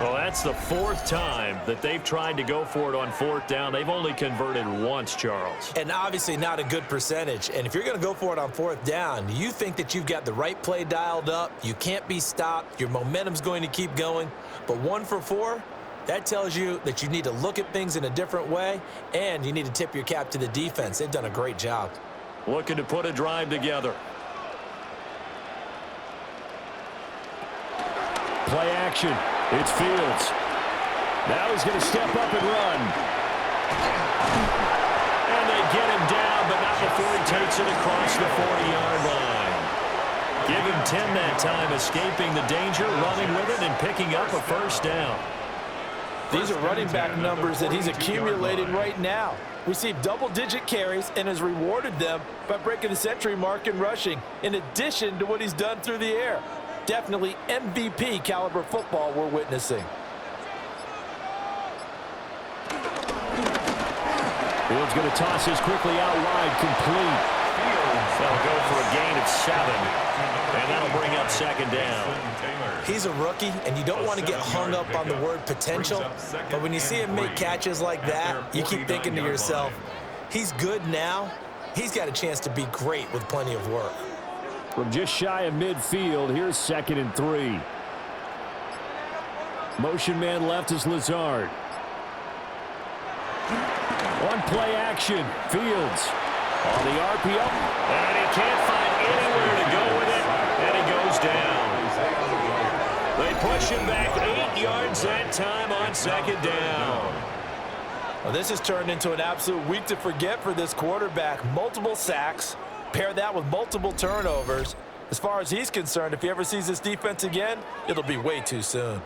Well, that's the 4th time that they've tried to go for it on 4th down. They've only converted once, Charles. And obviously not a good percentage. And if you're going to go for it on 4th down, you think that you've got the right play dialed up. You can't be stopped. Your momentum's going to keep going. But 1 for 4, that tells you that you need to look at things in a different way, and you need to tip your cap to the defense. They've done a great job. Looking to put a drive together. Play action. It's Fields. Now he's going to step up and run. And they get him down stop before he takes it across the 40-yard line. Give him 10 that time, escaping the danger, running with it, and picking up a first down. These are running back numbers that he's accumulated right now. Received double-digit carries and has rewarded them by breaking the century mark in rushing, in addition to what he's done through the air. Definitely MVP caliber football we're witnessing. Fields going to toss this quickly out wide, complete. They'll go for a gain of 7, and that'll bring up second down. He's a rookie, and you don't want to get hung up on the word potential, but when you see him make catches like that, you keep thinking to yourself, he's good now. He's got a chance to be great with plenty of work. From just shy of midfield, here's 2nd and 3. Motion man left is Lazard. One play action. Fields on the RPO, and he can't find anywhere to go with it, and he goes down. They push him back 8 yards that time on 2nd down. Well, this has turned into an absolute week to forget for this quarterback. Multiple sacks, pair that with multiple turnovers. As far as he's concerned, if he ever sees this defense again, it'll be way too soon.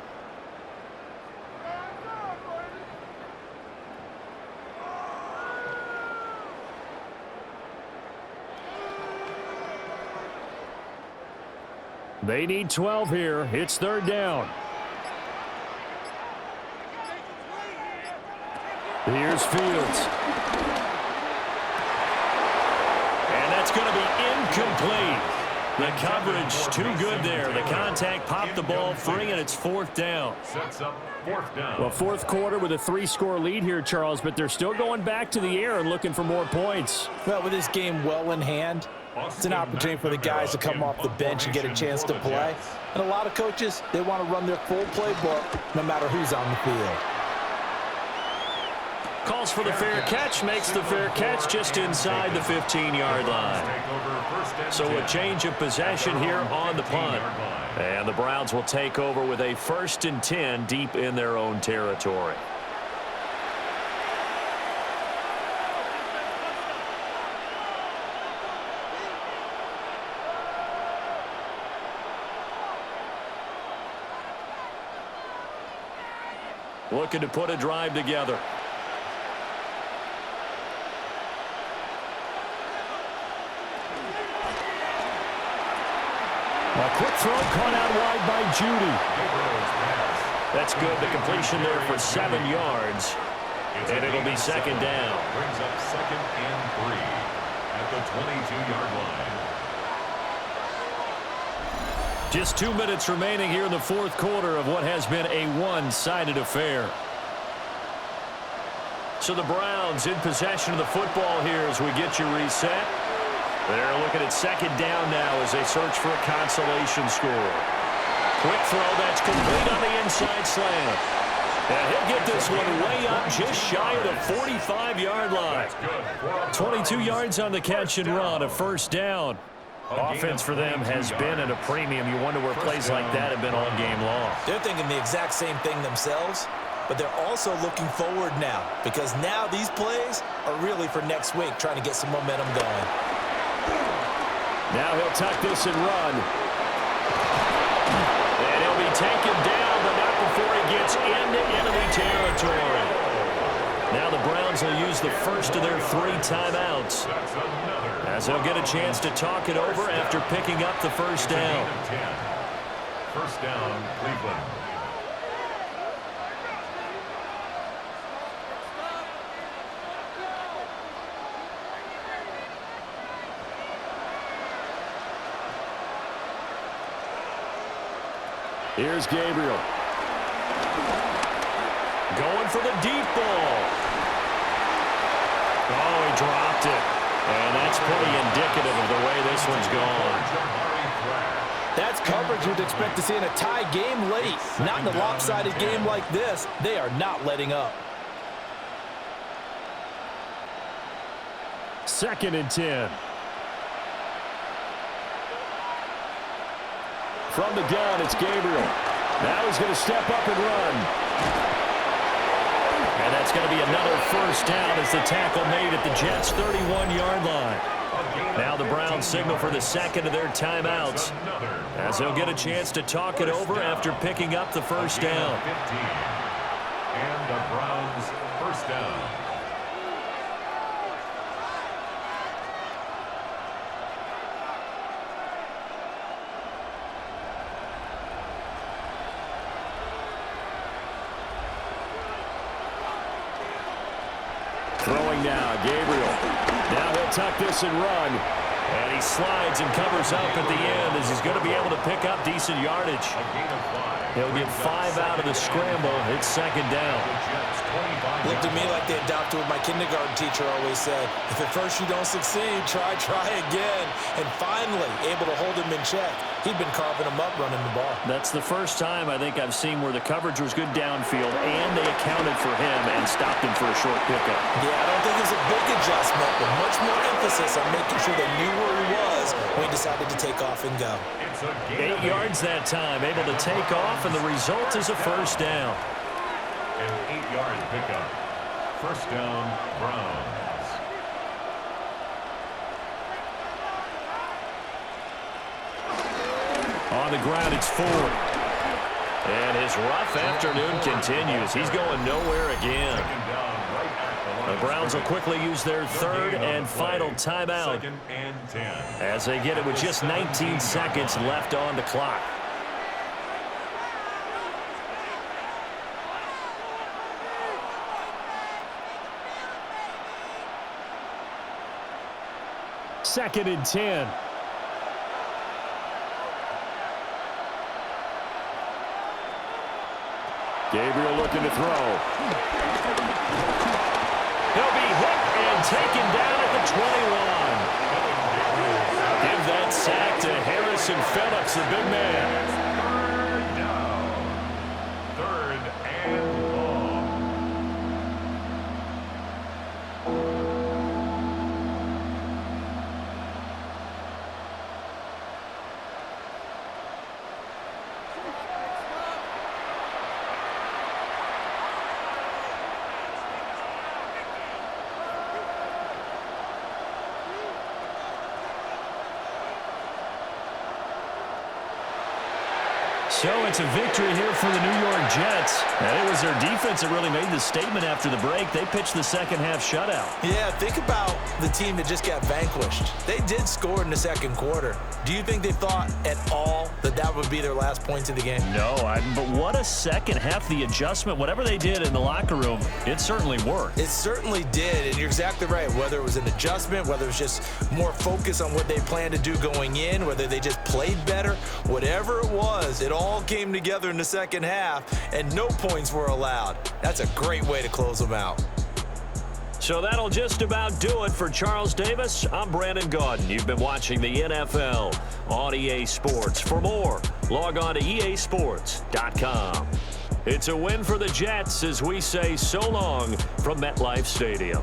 They need 12 here. It's 3rd down. Here's Fields. And that's going to be incomplete. The coverage too good there. The contact popped the ball free, and it's 4th down. Sets up 4th down. Well, 4th quarter with a 3-score lead here, Charles, but they're still going back to the air and looking for more points. Well, with this game well in hand, it's an opportunity for the guys to come off the bench and get a chance to play. And a lot of coaches, they want to run their full playbook no matter who's on the field. Calls for the fair catch, makes the fair catch just inside the 15-yard line. So a change of possession here on the punt. And the Browns will take over with a 1st and 10 deep in their own territory. Looking to put a drive together. A quick throw caught out wide by Judy. That's good. The completion there for 7 yards. And it'll be 2nd down. Brings up 2nd and 3 at the 22-yard line. Just 2 minutes remaining here in the 4th quarter of what has been a one-sided affair. So the Browns in possession of the football here as we get you reset. They're looking at 2nd down now as they search for a consolation score. Quick throw that's complete on the inside slant. And he'll get this one way up just shy of the 45-yard line. 22 yards on the catch and run, a 1st down. Offense for them has been at a premium. You wonder where plays like that have been all game long. They're thinking the exact same thing themselves, but they're also looking forward now because now these plays are really for next week, trying to get some momentum going. Now he'll tuck this and run. And he'll be taken down, but not before he gets into enemy territory. Now the Browns will use the first of their 3 timeouts, as they'll get a chance to talk it over after picking up the 1st down. 1st down, Cleveland. Here's Gabriel. Going for the deep ball. Oh, he dropped it. And that's pretty indicative of the way this one's gone. That's coverage you'd expect to see in a tie game late. Not in a lopsided game like this. They are not letting up. 2nd and 10. From the gun, it's Gabriel. Now he's going to step up and run. And that's going to be another first down as the tackle made at the Jets' 31-yard line. Now the Browns signal for the second of their timeouts, as they'll get a chance to talk it over after picking up the first down. And the Browns first down. Throwing now, Gabriel. Now he'll tuck this and run. And he slides and covers up at the end as he's going to be able to pick up decent yardage. He'll get 5 out of the scramble. It's second down. Looked to me like they adopted what my kindergarten teacher always said. If at first you don't succeed, try again. And finally, able to hold him in check. He'd been carving him up running the ball. That's the first time I think I've seen where the coverage was good downfield and they accounted for him and stopped him for a short pickup. Yeah, I don't think it was a big adjustment, but much more emphasis on making sure they knew where he was when he decided to take off and go. 8 yards that time, able to take off, and the result is a first down. An 8-yard pickup. First down, Browns. On the ground, it's Ford. And his rough afternoon continues. He's going nowhere again. The Browns will quickly use their third and final timeout as they get it with just 19 seconds left on the clock. Second and 10. Gabriel looking to throw. He'll be hit and taken down at the 21. Give that sack to Harrison Phillips, the big man. Third and long. So it's a victory here for the New York Jets. And it was their defense that really made the statement after the break. They pitched the second half shutout. Yeah, think about the team that just got vanquished. They did score in the second quarter. Do you think they thought at all that that would be their last points of the game? No, but what a second half. The adjustment, whatever they did in the locker room, it certainly worked. It certainly did, and you're exactly right. Whether it was an adjustment, whether it was just more focus on what they planned to do going in, whether they just played better, whatever it was, it all came together in the second half, and no points were allowed. That's a great way to close them out. So that'll just about do it for Charles Davis. I'm Brandon Gaudin. You've been watching the NFL on EA Sports. For more, log on to easports.com. It's a win for the Jets as we say so long from MetLife Stadium.